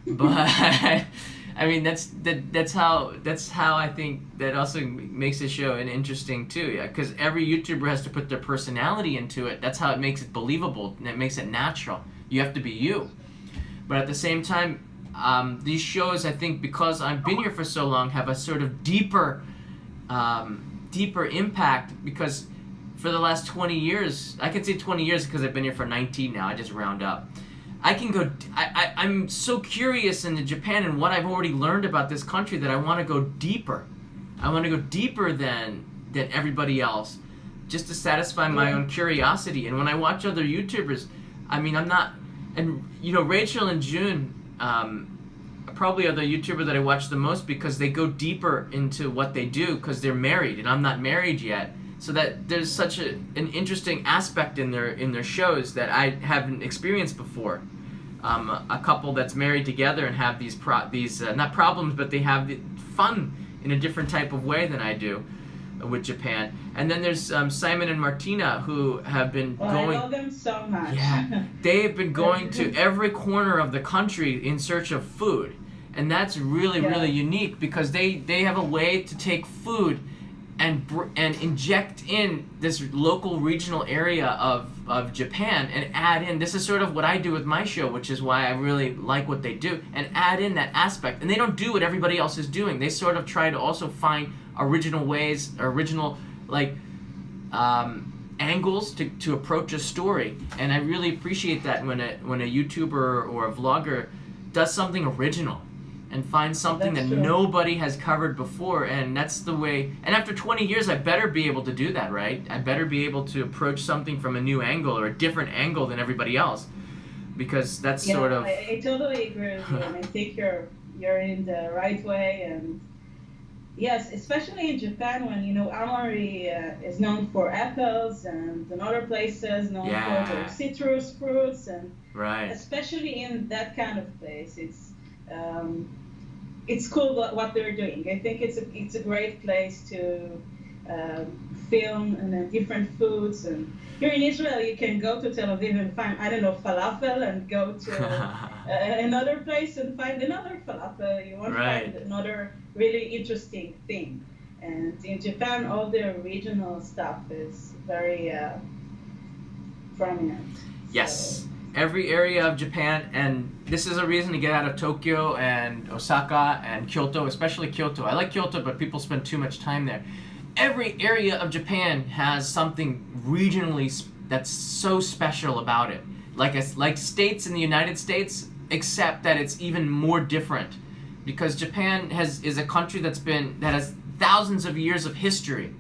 but I mean, that's how I think that also makes the show an interesting too. Yeah, because every YouTuber has to put their personality into it. That's how it makes it believable and it makes it natural. You have to be you. But at the same time, these shows, I think, because I've been here for so long, have a sort of deeper impact because. For the last 20 years, I can say 20 years because I've been here for 19 now, I just round up. I'm so curious into Japan and what I've already learned about this country that I want to go deeper. I want to go deeper than everybody else, just to satisfy my own curiosity. And when I watch other YouTubers, I mean, I'm not, and you know, Rachel and June probably are the YouTuber that I watch the most because they go deeper into what they do because they're married and I'm not married yet. So that there's such an interesting aspect in their shows that I haven't experienced before. A couple that's married together and have these not problems, but they have fun in a different type of way than I do with Japan. And then there's Simon and Martina who have been going. I love them so much. Yeah, they have been going to every corner of the country in search of food, and that's really really unique because they have a way to take food. And inject in this local regional area of Japan and add in, this is sort of what I do with my show, which is why I really like what they do, and add in that aspect. And they don't do what everybody else is doing. They sort of try to also find original ways, original angles to approach a story. And I really appreciate that when a YouTuber or a vlogger does something original. And find something that nobody has covered before, and that's the way. And after 20 years, I better be able to do that, right? I better be able to approach something from a new angle or a different angle than everybody else, because that's sort of. I totally agree with you, and I think you're in the right way. And yes, especially in Japan, when Amori is known for apples, and in other places known for their citrus fruits, and especially in that kind of place, it's cool what they're doing. I think it's a great place to film and different foods. And here in Israel, you can go to Tel Aviv and find, I don't know, falafel, and go to another place and find another falafel. You won't find another really interesting thing. And in Japan, all the regional stuff is very prominent. Yes. So. Every area of Japan, and this is a reason to get out of Tokyo and Osaka and Kyoto, especially Kyoto. I like Kyoto, but people spend too much time there. Every area of Japan has something regionally that's so special about it. Like states in the United States, except that it's even more different. Because Japan is a country that has thousands of years of history.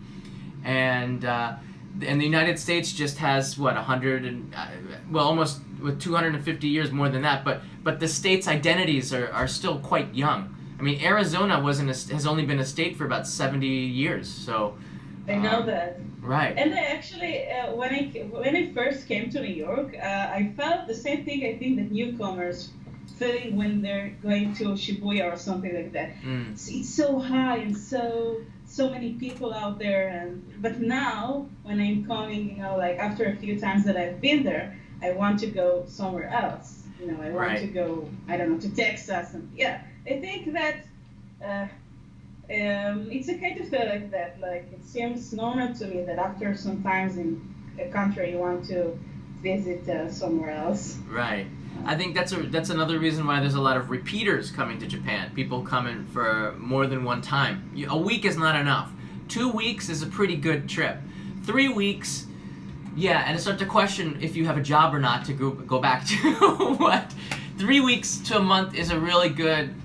And the United States just has, almost with 250 years more than that, but the state's identities are still quite young. I mean, Arizona has only been a state for about 70 years, so. I know that. Right. And actually, when I first came to New York, I felt the same thing I think that newcomers feeling when they're going to Shibuya or something like that. It's so high and so many people out there, but now when I'm coming, like after a few times that I've been there, I want to go somewhere else. I want to go, I don't know, to Texas, and I think that it's a kind of feel like that. Like it seems normal to me that after some times in a country, you want to visit somewhere else. Right. I think that's another reason why there's a lot of repeaters coming to Japan. People coming for more than one time. A week is not enough. 2 weeks is a pretty good trip. 3 weeks, and I start to question if you have a job or not to go back to what. 3 weeks to a month is a really good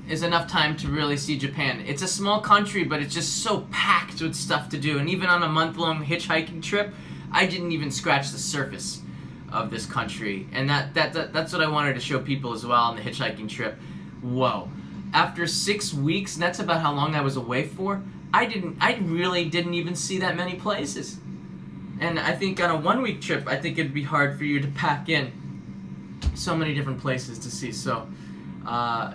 is enough time to really see Japan. It's a small country, but it's just so packed with stuff to do. And even on a month-long hitchhiking trip, I didn't even scratch the surface of this country. And that's what I wanted to show people as well on the hitchhiking trip. Whoa. After 6 weeks, and that's about how long I was away for, I really didn't even see that many places. And I think on a 1 week trip, I think it'd be hard for you to pack in so many different places to see. So,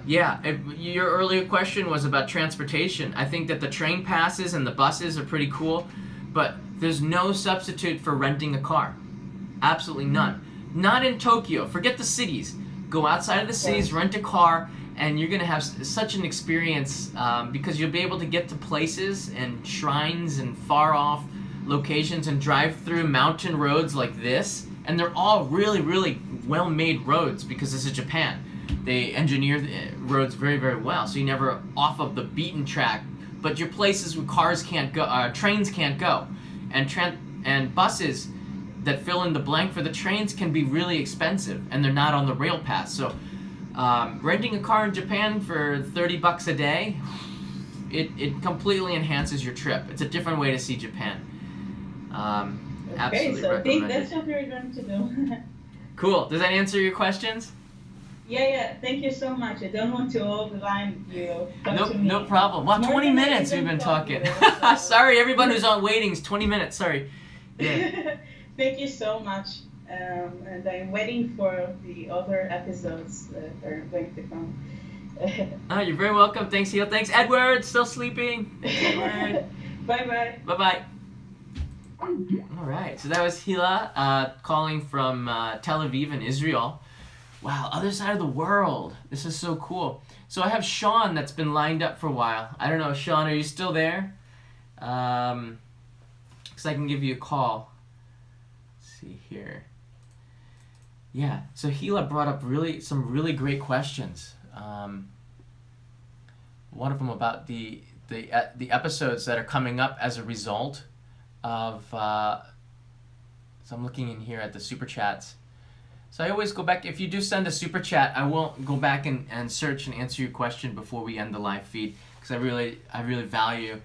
your earlier question was about transportation. I think that the train passes and the buses are pretty cool, but there's no substitute for renting a car. Absolutely none. Not in Tokyo. Forget the cities. Go outside of the cities, rent a car, and you're going to have such an experience because you'll be able to get to places and shrines and far off locations and drive through mountain roads like this. And they're all really, really well-made roads because this is Japan. They engineer the roads very, very well, so you're never off of the beaten track. But your places where cars can't go, trains can't go, and buses that fill in the blank for the trains can be really expensive, and they're not on the rail path. So renting a car in Japan for $30 a day, it completely enhances your trip. It's a different way to see Japan. Okay, so I think that's what we're going to do. Cool. Does that answer your questions? Yeah. Thank you so much. I don't want to overline you. No problem. Wow, 20 minutes we've been talking. Sorry, everyone who's on waiting. It's 20 minutes. Sorry. Yeah. Thank you so much. And I'm waiting for the other episodes that are going to come. You're very welcome. Thanks, Heel. Thanks, Edward. Still sleeping. Thanks, Edward. Bye-bye. Bye-bye. All right. So that was Hila calling from Tel Aviv in Israel. Wow, other side of the world. This is so cool. So I have Sean that's been lined up for a while. I don't know, Sean, are you still there? Because I can give you a call. Let's see here. Yeah, so Hila brought up some really great questions. One of them about the episodes that are coming up as a result of. So I'm looking in here at the super chats. So I always go back. If you do send a super chat, I won't go back and search and answer your question before we end the live feed because I really value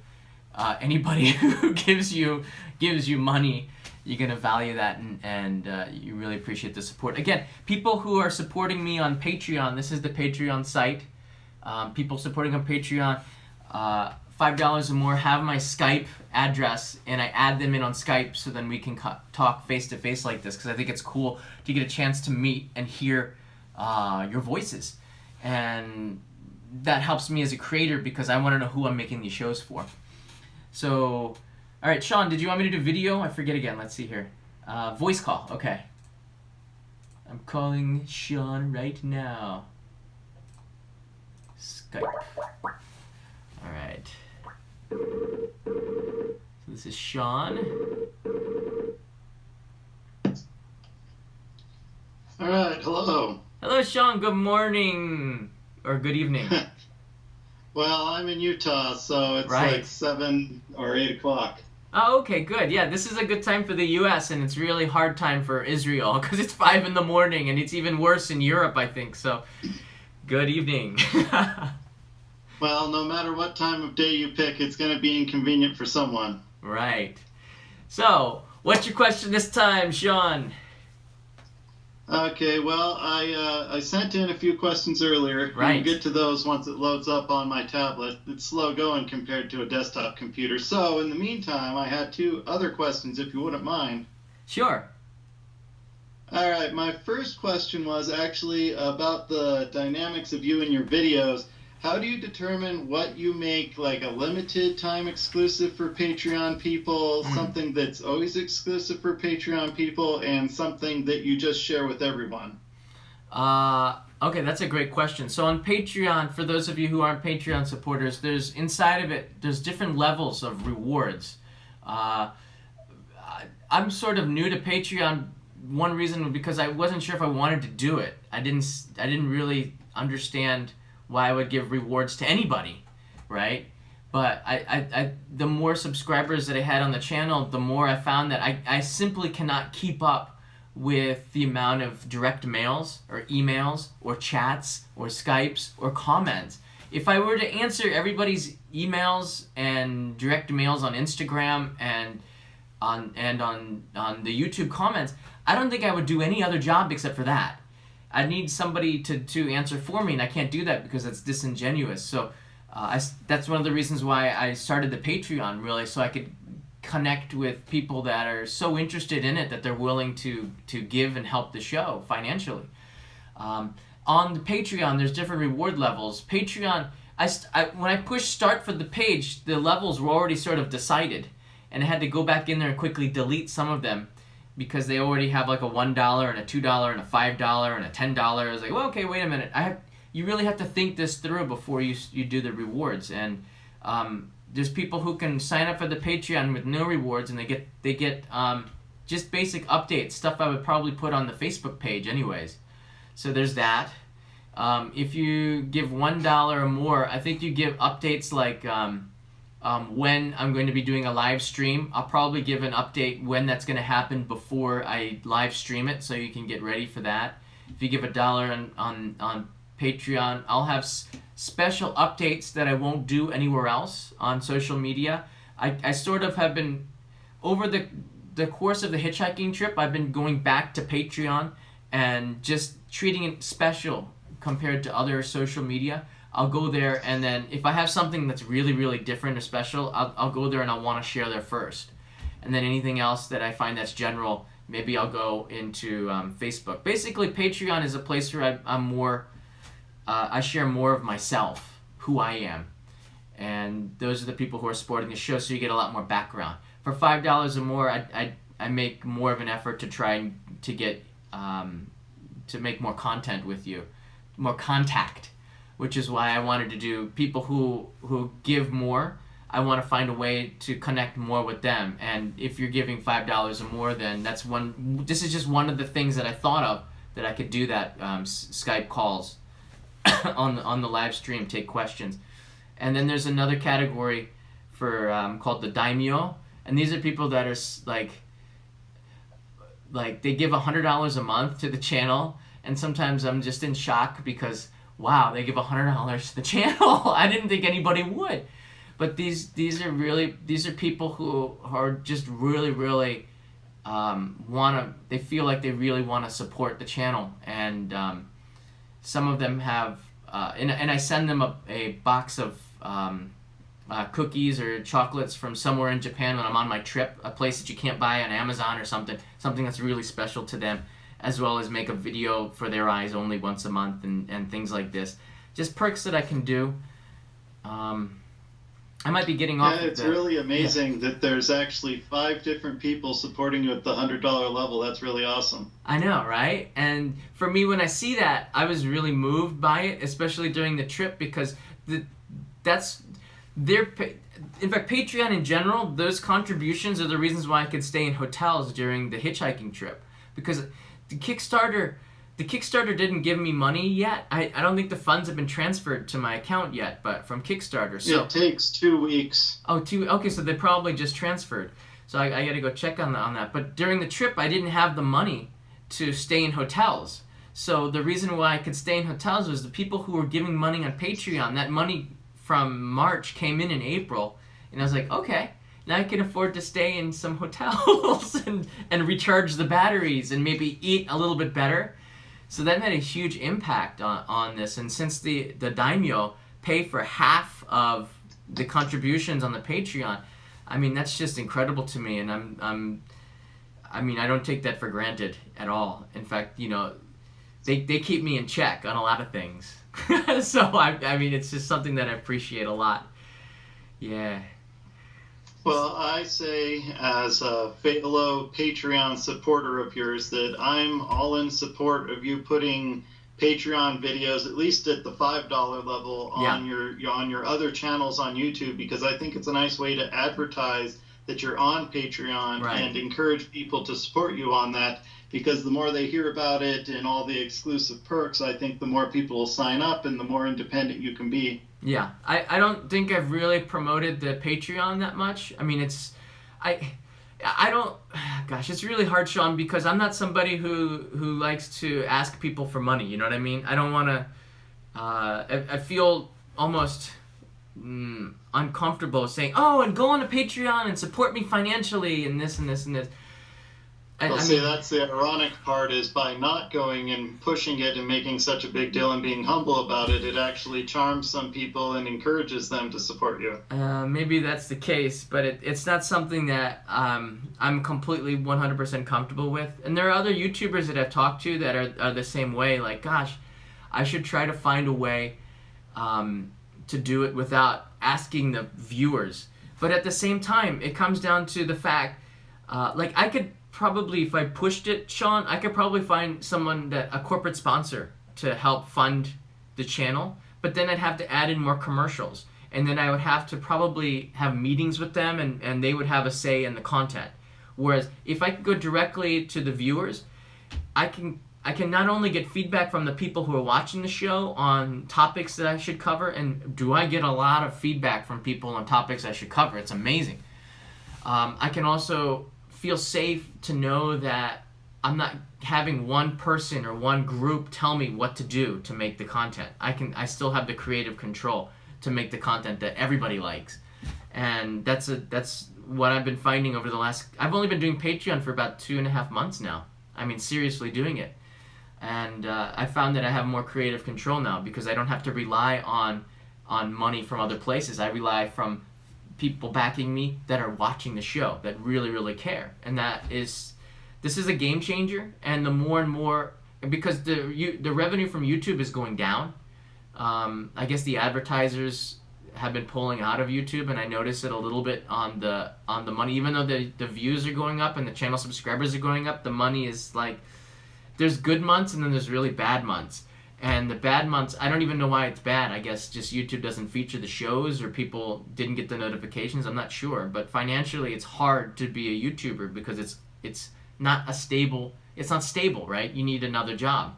anybody who gives you money. You're gonna value that and you really appreciate the support. Again, people who are supporting me on Patreon. This is the Patreon site. People supporting on Patreon. $5 or more have my Skype address, and I add them in on Skype so then we can talk face-to-face like this because I think it's cool to get a chance to meet and hear your voices. And that helps me as a creator because I want to know who I'm making these shows for. So, all right, Sean, did you want me to do video? I forget again. Let's see here. Voice call. Okay. I'm calling Sean right now. Skype. All right. So this is Sean. All right, hello. Hello, Sean. Good morning or good evening. Well, I'm in Utah, so it's like 7 or 8 o'clock. Oh, okay, good. Yeah, this is a good time for the U.S. and it's really hard time for Israel because it's 5 in the morning and it's even worse in Europe, I think. So, good evening. Well, no matter what time of day you pick, it's going to be inconvenient for someone. Right. So, what's your question this time, Sean? Okay, well, I sent in a few questions earlier. Right. We'll get to those once it loads up on my tablet. It's slow going compared to a desktop computer. So, in the meantime, I had 2 other questions, if you wouldn't mind. Sure. All right, my first question was actually about the dynamics of you and your videos. How do you determine what you make like a limited time exclusive for Patreon people, something that's always exclusive for Patreon people, and something that you just share with everyone? Okay, that's a great question. So on Patreon, for those of you who aren't Patreon supporters, there's different levels of rewards. I'm sort of new to Patreon. One reason was because I wasn't sure if I wanted to do it. I didn't really understand why I would give rewards to anybody, right? But the more subscribers that I had on the channel, the more I found that I simply cannot keep up with the amount of direct mails or emails or chats or Skypes or comments. If I were to answer everybody's emails and direct mails on Instagram and on the YouTube comments, I don't think I would do any other job except for that. I need somebody to answer for me, and I can't do that because it's disingenuous. So that's one of the reasons why I started the Patreon, really, so I could connect with people that are so interested in it that they're willing to give and help the show financially. On the Patreon, there's different reward levels. Patreon, when I pushed start for the page, the levels were already sort of decided, and I had to go back in there and quickly delete some of them because they already have like a $1 and a $2 and a $5 and a $10. I was like, well, okay, wait a minute. You really have to think this through before you do the rewards. And there's people who can sign up for the Patreon with no rewards, and they get just basic updates, stuff I would probably put on the Facebook page anyways. So there's that. If you give $1 or more, I think you give updates like when I'm going to be doing a live stream. I'll probably give an update when that's going to happen before I live stream it, so you can get ready for that. If you give $1 on Patreon, I'll have special updates that I won't do anywhere else on social media. I sort of have been, over the course of the hitchhiking trip, I've been going back to Patreon and just treating it special compared to other social media. I'll go there, and then if I have something that's really, really different or special, I'll go there and I'll want to share there first. And then anything else that I find that's general, maybe I'll go into Facebook. Basically, Patreon is a place where I'm more, I share more of myself, who I am. And those are the people who are supporting the show, so you get a lot more background. For $5 or more, I make more of an effort to try to get, to make more content with you, more contact, which is why I wanted to do people who give more. I want to find a way to connect more with them. And if you're giving $5 or more, then this is just one of the things that I thought of that I could do that Skype calls on the live stream, take questions. And then there's another category for called the daimyo, and these are people that are like they give $100 a month to the channel, and sometimes I'm just in shock because wow, they give $100 to the channel. I didn't think anybody would, but these are people who are just really they feel like they really want to support the channel, and some of them have and I send them a box of cookies or chocolates from somewhere in Japan when I'm on my trip, a place that you can't buy on Amazon or something that's really special to them, as well as make a video for their eyes only once a month and things like this. Just perks that I can do. I might be getting off. Yeah, it's really amazing that there's actually 5 different people supporting you at the $100 level. That's really awesome. I know, right? And for me, when I see that, I was really moved by it, especially during the trip, because that's their. In fact, Patreon in general, those contributions are the reasons why I could stay in hotels during the hitchhiking trip, because the Kickstarter didn't give me money yet. I don't think the funds have been transferred to my account yet, but from Kickstarter. So it takes 2 weeks. Oh, okay, so they probably just transferred. So I got to go check on that. But during the trip, I didn't have the money to stay in hotels. So the reason why I could stay in hotels was the people who were giving money on Patreon. That money from March came in April, and I was like, okay, now I can afford to stay in some hotels and recharge the batteries and maybe eat a little bit better. So that had a huge impact on this. And since the daimyo pay for half of the contributions on the Patreon, I mean, that's just incredible to me. And I don't take that for granted at all. In fact, they keep me in check on a lot of things. So I mean, it's just something that I appreciate a lot. Yeah. Well, I say, as a fellow Patreon supporter of yours, that I'm all in support of you putting Patreon videos, at least at the $5 level, on your other channels on YouTube, because I think it's a nice way to advertise that you're on Patreon and encourage people to support you on that, because the more they hear about it and all the exclusive perks, I think the more people will sign up and the more independent you can be. Yeah, I don't think I've really promoted the Patreon that much. I mean, I don't. Gosh, it's really hard, Sean, because I'm not somebody who likes to ask people for money. You know what I mean? I don't want to. I feel almost uncomfortable saying, "Oh, and go on to Patreon and support me financially and this and this and this." Well, see, that's the ironic part, is by not going and pushing it and making such a big deal and being humble about it, it actually charms some people and encourages them to support you. Maybe that's the case, but it's not something that I'm completely 100% comfortable with. And there are other YouTubers that I've talked to that are the same way. Like, gosh, I should try to find a way to do it without asking the viewers. But at the same time, it comes down to the fact, like, I could probably, if I pushed it, Sean, I could probably find someone, a corporate sponsor, to help fund the channel, but then I'd have to add in more commercials, and then I would have to probably have meetings with them, and they would have a say in the content. Whereas if I could go directly to the viewers, I can not only get feedback from the people who are watching the show on topics that I should cover, and do I get a lot of feedback from people on topics I should cover. It's amazing. I can also feel safe to know that I'm not having one person or one group tell me what to do to make the content. I still have the creative control to make the content that everybody likes. And that's what I've been finding over the last... I've only been doing Patreon for about 2.5 months now. I mean, seriously doing it. And I found that I have more creative control now because I don't have to rely on money from other places. I rely from people backing me that are watching the show, that really, really care. And this is a game changer. And the more and more, because the revenue from YouTube is going down, I guess the advertisers have been pulling out of YouTube, and I notice it a little bit on the money. Even though the views are going up and the channel subscribers are going up, the money is like, there's good months and then there's really bad months. And the bad months, I don't even know why it's bad. I guess just YouTube doesn't feature the shows, or people didn't get the notifications. I'm not sure. But financially, it's hard to be a YouTuber because it's not stable, right? You need another job.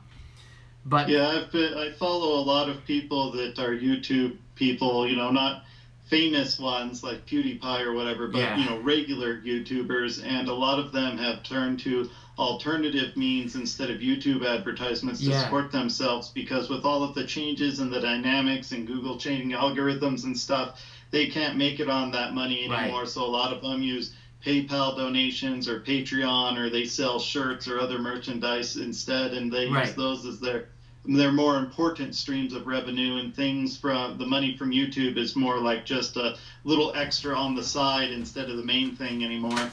But yeah, I follow a lot of people that are YouTube people, not famous ones like PewDiePie or whatever, but yeah. Regular YouTubers, and a lot of them have turned to alternative means instead of YouTube advertisements to support themselves, because with all of the changes and the dynamics and Google changing algorithms and stuff, they can't make it on that money anymore. Right. So a lot of them use PayPal donations or Patreon, or they sell shirts or other merchandise instead, and they use those as their more important streams of revenue, and things from the money from YouTube is more like just a little extra on the side instead of the main thing anymore.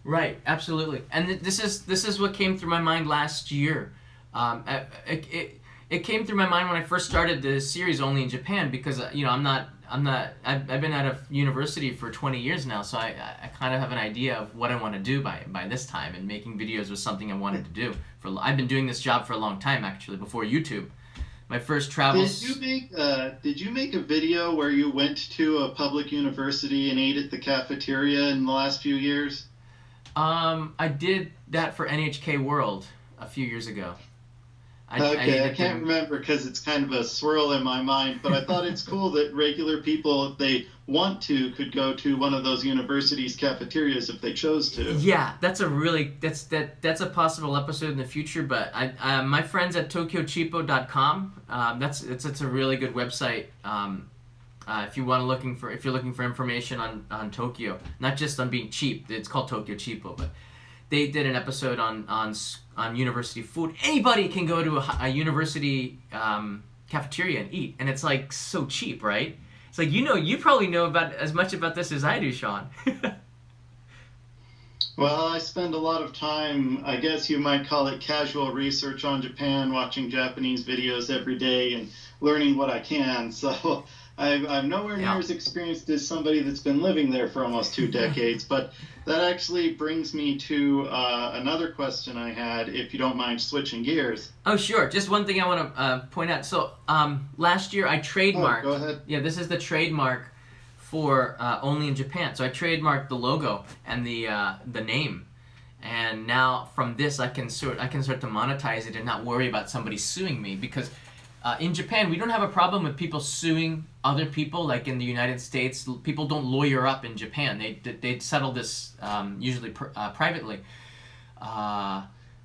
Right, absolutely. And this is what came through my mind last year. It came through my mind when I first started the series only in Japan, because I've been out of university for 20 years now, so I kind of have an idea of what I want to do by this time, and making videos was something I wanted to do. I've been doing this job for a long time, actually, before YouTube. My first travels... Did you make a video where you went to a public university and ate at the cafeteria in the last few years? I did that for NHK World a few years ago. I can't remember because it's kind of a swirl in my mind, but I thought it's cool that regular people, if they want to, could go to one of those universities' cafeterias if they chose to. Yeah, that's a possible episode in the future. But my friends at tokyocheapo.com, it's a really good website. If you're looking for information on Tokyo, not just on being cheap, it's called Tokyo Cheapo, but they did an episode on university food. Anybody can go to a university cafeteria and eat, and it's like so cheap, right? It's like, you probably know about as much about this as I do, Sean. Well, I spend a lot of time, I guess you might call it casual research on Japan, watching Japanese videos every day and learning what I can, so I'm nowhere near as experienced as somebody that's been living there for almost 2 decades, but that actually brings me to another question I had, if you don't mind switching gears. Oh, sure. Just one thing I want to point out. So last year I trademarked... Oh, go ahead. Yeah, this is the trademark for Only in Japan. So I trademarked the logo and the name. And now from this I can start to monetize it and not worry about somebody suing me, because in Japan, we don't have a problem with people suing other people. Like in the United States, people don't lawyer up in Japan. They settle this usually privately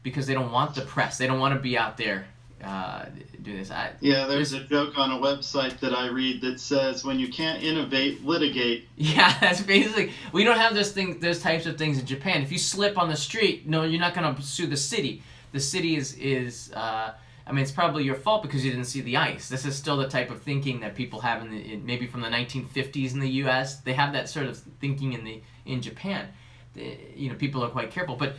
because they don't want the press. They don't want to be out there do this. Yeah, there's a joke on a website that I read that says, when you can't innovate, litigate. Yeah, that's basically, we don't have those types of things in Japan. If you slip on the street, no, you're not going to sue the city. The city is I mean, it's probably your fault because you didn't see the ice. This is still the type of thinking that people have maybe from the 1950s in the U.S. They have that sort of thinking in Japan. People are quite careful, but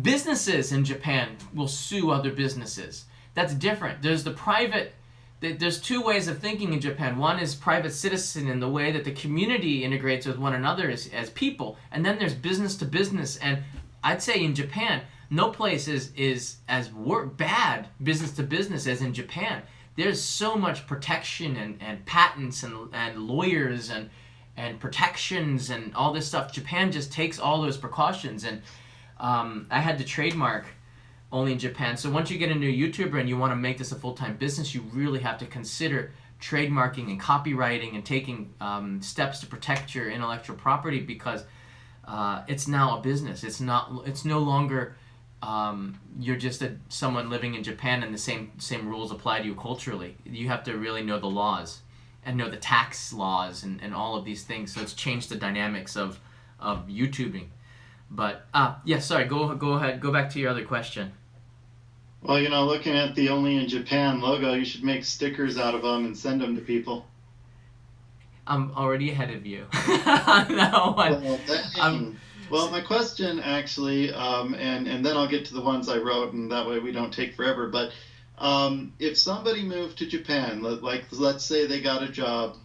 businesses in Japan will sue other businesses. That's different. There's two ways of thinking in Japan. One is private citizen in the way that the community integrates with one another as people, and then there's business to business. And I'd say in Japan, no place is as bad business to business as in Japan. There's so much protection and patents and lawyers and protections and all this stuff. Japan just takes all those precautions, and I had to trademark only in Japan. So once you get a new YouTuber and you want to make this a full-time business, you really have to consider trademarking and copywriting and taking steps to protect your intellectual property, because it's now a business. It's no longer you're just someone living in Japan and the same rules apply to you culturally. You have to really know the laws and know the tax laws and all of these things. So it's changed the dynamics of YouTubing. But yeah, sorry. Go ahead. Go back to your other question. Well, looking at the Only in Japan logo, you should make stickers out of them and send them to people. I'm already ahead of you. No, well, my question actually, and then I'll get to the ones I wrote, and that way we don't take forever. But if somebody moved to Japan, like let's say they got a job,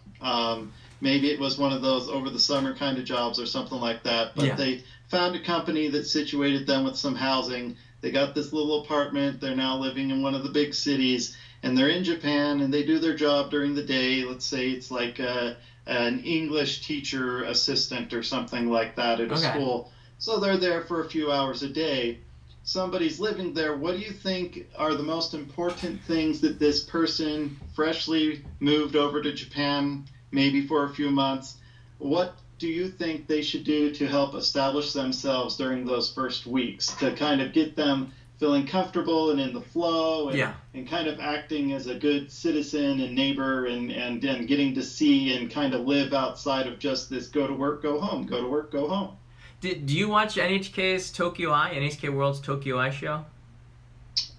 maybe it was one of those over the summer kind of jobs or something like that, but they found a company that situated them with some housing. They got this little apartment. They're now living in one of the big cities, and they're in Japan, and they do their job during the day. Let's say it's like an English teacher assistant or something like that at a school. So they're there for a few hours a day. Somebody's living there. What do you think are the most important things that this person freshly moved over to Japan, maybe for a few months, what do you think they should do to help establish themselves during those first weeks to kind of get them feeling comfortable and in the flow and kind of acting as a good citizen and neighbor and getting to see and kind of live outside of just this go to work, go home, go to work, go home? Do you watch NHK's Tokyo Eye, NHK World's Tokyo Eye show?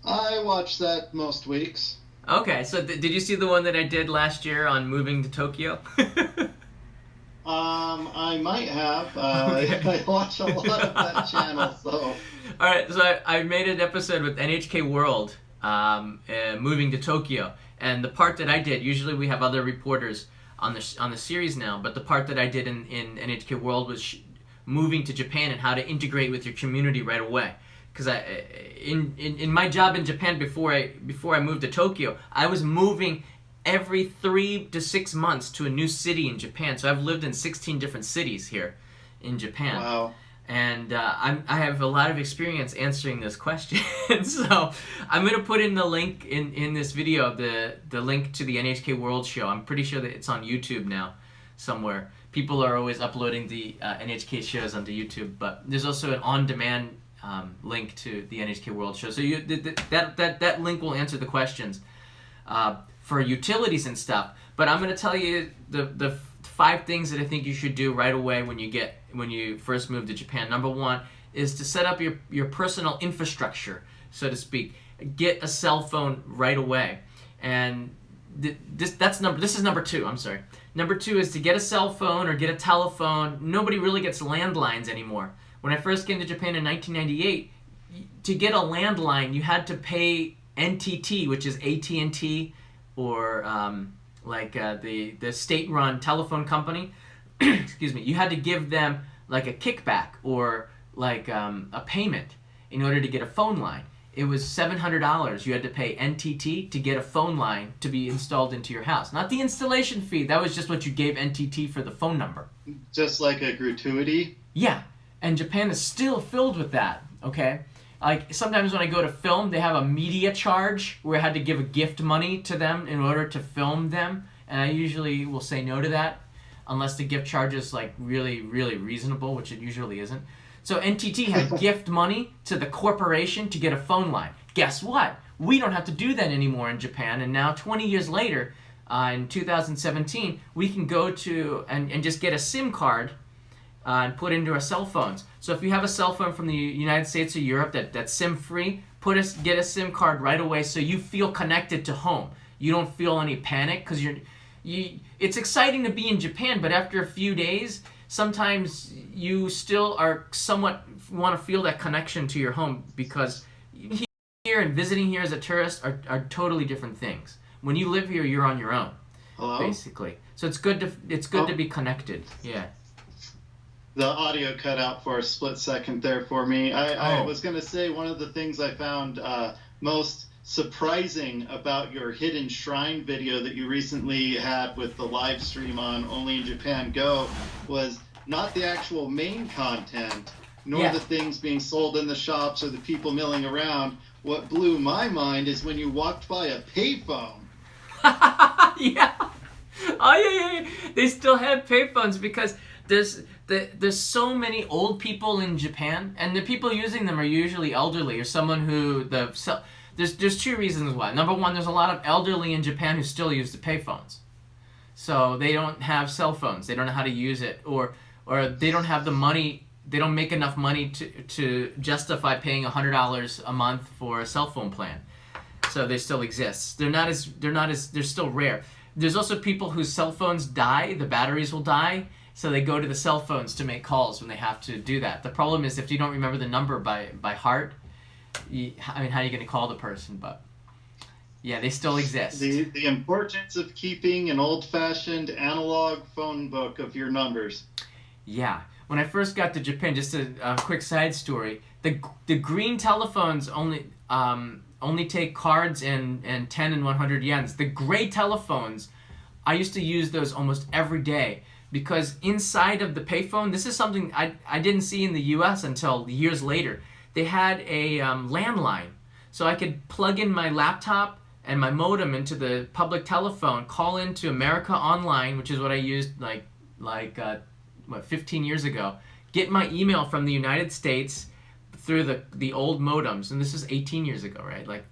I watch that most weeks. Okay, so did you see the one that I did last year on moving to Tokyo? I might have. I watch a lot of that channel, so. All right, so I made an episode with NHK World, moving to Tokyo, and the part that I did. Usually we have other reporters on the series now, but the part that I did in NHK World was moving to Japan and how to integrate with your community right away. Because in my job in Japan before I moved to Tokyo, I was moving every 3 to 6 months to a new city in Japan. So I've lived in 16 different cities here in Japan. Wow. And I have a lot of experience answering this question. So I'm going to put in the link in this video, the link to the NHK World show. I'm pretty sure that it's on YouTube now somewhere. People are always uploading the NHK shows onto YouTube, but there's also an on-demand link to the NHK World show. So that link will answer the questions for utilities and stuff. But I'm going to tell you the 5 things that I think you should do right away when you first move to Japan. Number 1 is to set up your personal infrastructure, so to speak. Get a cell phone right away. And this is number 2. I'm sorry. Number 2 is to get a cell phone or get a telephone. Nobody really gets landlines anymore. When I first came to Japan in 1998, to get a landline, you had to pay NTT, which is AT&T, or the state-run telephone company. Excuse me. You had to give them like a kickback or like a payment in order to get a phone line. It was $700 you had to pay NTT to get a phone line to be installed into your house. Not the installation fee. That was just what you gave NTT for the phone number. Just like a gratuity? Yeah. And Japan is still filled with that, okay? Like sometimes when I go to film, they have a media charge where I had to give a gift money to them in order to film them, and I usually will say no to that unless the gift charge is like really, really reasonable, which it usually isn't. So NTT had gift money to the corporation to get a phone line. Guess what? We don't have to do that anymore in Japan, and now 20 years later, in 2017, we can go to and just get a SIM card and put into our cell phones. So if you have a cell phone from the United States or Europe that's SIM free, get a SIM card right away so you feel connected to home. You don't feel any panic because it's exciting to be in Japan, but after a few days, sometimes you still are somewhat want to feel that connection to your home, because here and visiting here as a tourist are totally different things. When you live here, you're on your own. Hello? Basically. So it's good to be connected. Yeah. The audio cut out for a split second there for me. I was going to say one of the things I found most surprising about your hidden shrine video that you recently had with the live stream on Only in Japan Go was not the actual main content, nor the things being sold in the shops or the people milling around. What blew my mind is when you walked by a payphone. Yeah. Oh yeah. They still have payphones because there's so many old people in Japan, and the people using them are usually elderly or someone who there's two reasons why. Number one, there's a lot of elderly in Japan who still use the payphones, so they don't have cell phones. They don't know how to use it, or they don't have the money. They don't make enough money to justify paying $100 a month for a cell phone plan. So they still exist. They're still rare. There's also people whose cell phones die. The batteries will die. So they go to the cell phones to make calls when they have to do that. The problem is if you don't remember the number by heart, how are you going to call the person? But yeah, they still exist. The importance of keeping an old-fashioned analog phone book of your numbers. Yeah. When I first got to Japan, just a quick side story, the green telephones only take cards and 10 and 100 yens. The gray telephones, I used to use those almost every day. Because inside of the payphone, this is something I didn't see in the U.S. until years later. They had a landline, so I could plug in my laptop and my modem into the public telephone, call into America Online, which is what I used like 15 years ago, get my email from the United States through the old modems, and this is 18 years ago, right? Like,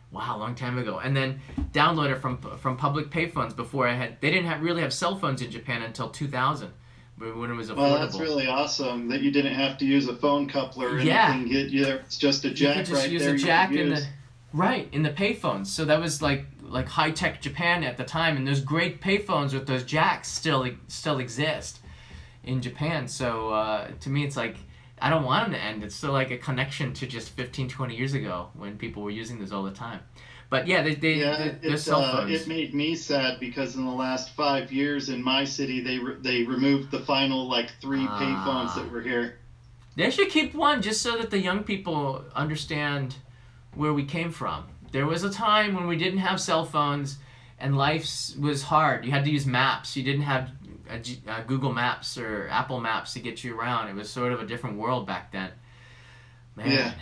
wow, a long time ago. And then download it from public payphones before they didn't really have cell phones in Japan until 2000, when it was affordable. Well, that's really awesome that you didn't have to use a phone coupler or anything. It's just a jack right there. You could just use a jack in the payphones. So that was like high-tech Japan at the time, and those great payphones with those jacks still exist in Japan. So to me, it's like, I don't want them to end. It's still like a connection to just 15, 20 years ago when people were using this all the time. But yeah, they're cell phones. It made me sad because in the last 5 years in my city, they removed the final 3 payphones that were here. They should keep one just so that the young people understand where we came from. There was a time when we didn't have cell phones and life was hard. You had to use maps. You didn't have Google Maps or Apple Maps to get you around. It was sort of a different world back then. Man. Yeah.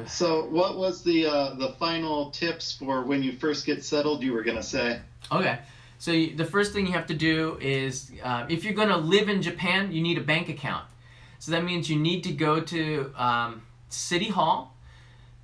So what was the final tips for when you first get settled, you were going to say? Okay. So the first thing you have to do is, if you're going to live in Japan, you need a bank account. So that means you need to go to City Hall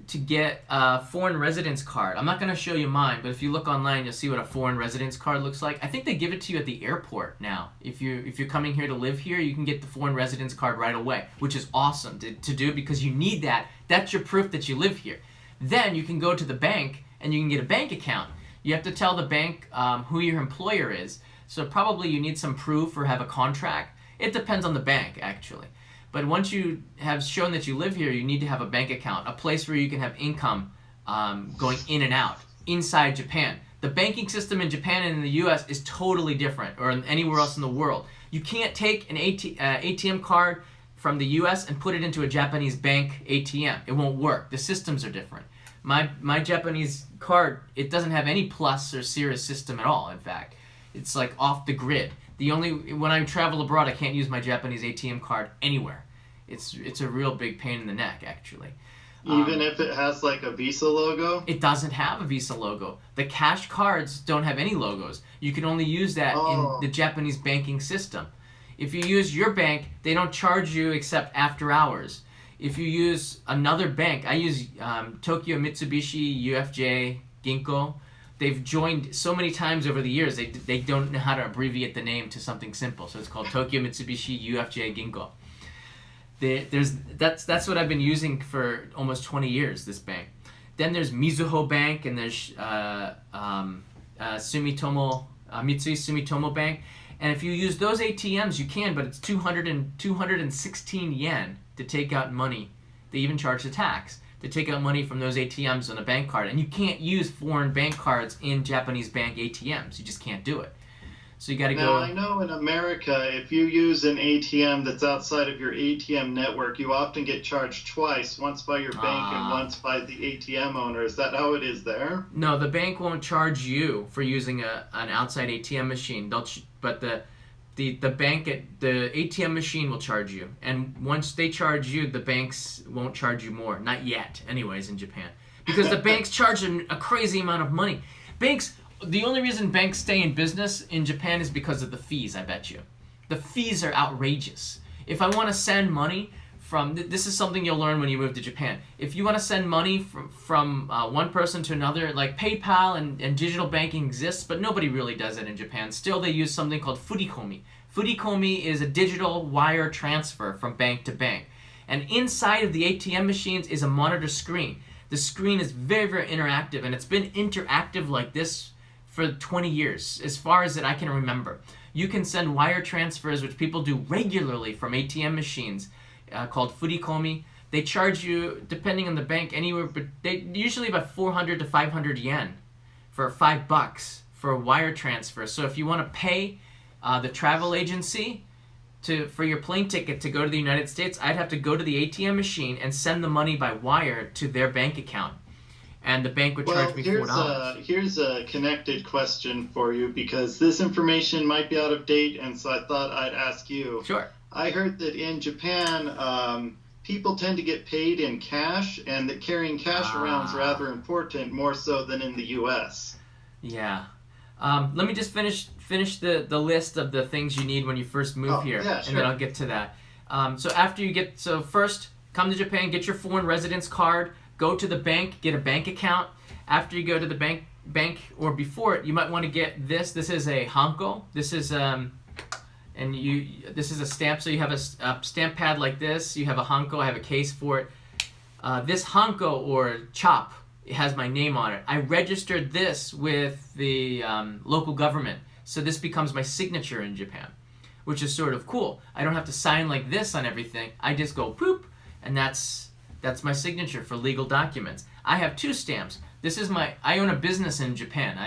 to get a foreign residence card. I'm not going to show you mine, but if you look online, you'll see what a foreign residence card looks like. I think they give it to you at the airport now. If you're coming here to live here, you can get the foreign residence card right away, which is awesome to do because you need that. That's your proof that you live here. Then you can go to the bank and you can get a bank account. You have to tell the bank who your employer is. So probably you need some proof or have a contract. It depends on the bank, actually. But once you have shown that you live here, you need to have a bank account, a place where you can have income going in and out inside Japan. The banking system in Japan and in the U.S. is totally different, or anywhere else in the world. You can't take an ATM card from the U.S. and put it into a Japanese bank ATM. It won't work. The systems are different. My Japanese card, it doesn't have any plus or Sirius system at all, in fact. It's like off the grid. When I travel abroad, I can't use my Japanese ATM card anywhere. It's a real big pain in the neck, actually. Even if it has like a Visa logo? It doesn't have a Visa logo. The cash cards don't have any logos. You can only use that in the Japanese banking system. If you use your bank, they don't charge you except after hours. If you use another bank, I use Tokyo Mitsubishi UFJ Ginko. They've joined so many times over the years, they don't know how to abbreviate the name to something simple. So it's called Tokyo Mitsubishi UFJ Ginko. That's what I've been using for almost 20 years, this bank. Then there's Mizuho Bank, and there's Mitsui Sumitomo Bank. And if you use those ATMs, you can, but it's 216 yen to take out money. They even charge the tax to take out money from those ATMs on a bank card. And you can't use foreign bank cards in Japanese bank ATMs. You just can't do it. So you got to go. Now, I know in America, if you use an ATM that's outside of your ATM network, you often get charged twice, once by your bank and once by the ATM owner. Is that how it is there? No, the bank won't charge you for using an outside ATM machine. But the bank the ATM machine will charge you. And once they charge you, the banks won't charge you more. Not yet, anyways, in Japan. Because the banks charge a crazy amount of money. The only reason banks stay in business in Japan is because of the fees, I bet you. The fees are outrageous. If I want to send money this is something you'll learn when you move to Japan. If you want to send money from one person to another, like PayPal and digital banking exists, but nobody really does it in Japan. Still, they use something called furikomi. Furikomi is a digital wire transfer from bank to bank. And inside of the ATM machines is a monitor screen. The screen is very, very interactive, and it's been interactive like this for 20 years, as far as that I can remember. You can send wire transfers, which people do regularly from ATM machines, called furikomi. They charge you, depending on the bank, anywhere, but usually about 400 to 500 yen for $5 for a wire transfer. So if you want to pay the travel agency for your plane ticket to go to the United States, I'd have to go to the ATM machine and send the money by wire to their bank account. And the bank would charge me $4. Here's a connected question for you, because this information might be out of date, and so I thought I'd ask you. Sure. I heard that in Japan, people tend to get paid in cash, and that carrying cash around is rather important, more so than in the U.S. Yeah. Let me just finish the list of the things you need when you first move here, yeah, sure. And then I'll get to that. So first, come to Japan, get your foreign residence card. Go to the bank, get a bank account. After you go to the bank or before it, you might want to get this. This is a hanko. This is this is a stamp. So you have a stamp pad like this. You have a hanko. I have a case for it. This hanko or chop, it has my name on it. I registered this with the local government, so this becomes my signature in Japan, which is sort of cool. I don't have to sign like this on everything. I just go poop, and that's my signature for legal documents. I have two stamps. I own a business in Japan.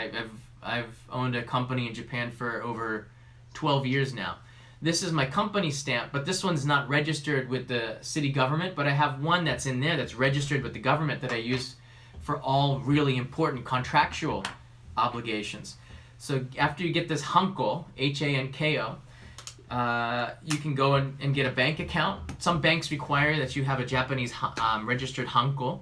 I've owned a company in Japan for over 12 years now. This is my company stamp, but this one's not registered with the city government, but I have one that's in there that's registered with the government that I use for all really important contractual obligations. So after you get this hanko, H-A-N-K-O, you can go and get a bank account. Some banks require that you have a Japanese registered hanko.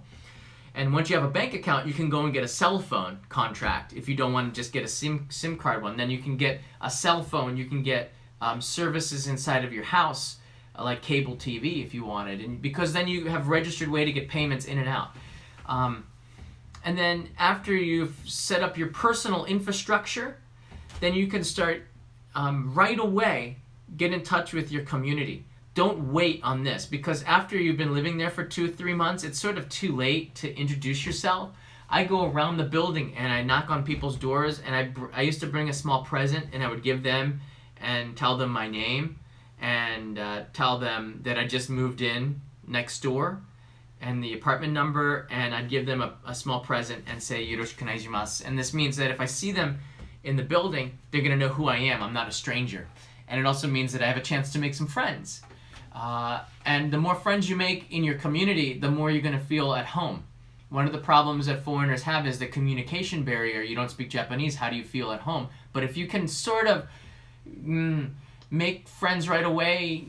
And once you have a bank account, you can go and get a cell phone contract if you don't want to just get a SIM card one. Then you can get a cell phone. You can get services inside of your house, like cable TV if you wanted. And because then you have a registered way to get payments in and out. And then after you've set up your personal infrastructure, then you can start right away get in touch with your community. Don't wait on this, because after you've been living there for 2-3 months, it's sort of too late to introduce yourself. I go around the building and I knock on people's doors, and I used to bring a small present, and I would give them and tell them my name and tell them that I just moved in next door and the apartment number, and I'd give them a small present and say yoroshiku onegaishimasu. And this means that if I see them in the building, they're going to know who I am. I'm not a stranger. And it also means that I have a chance to make some friends. And the more friends you make in your community, the more you're going to feel at home. One of the problems that foreigners have is the communication barrier. You don't speak Japanese. How do you feel at home? But if you can sort of make friends right away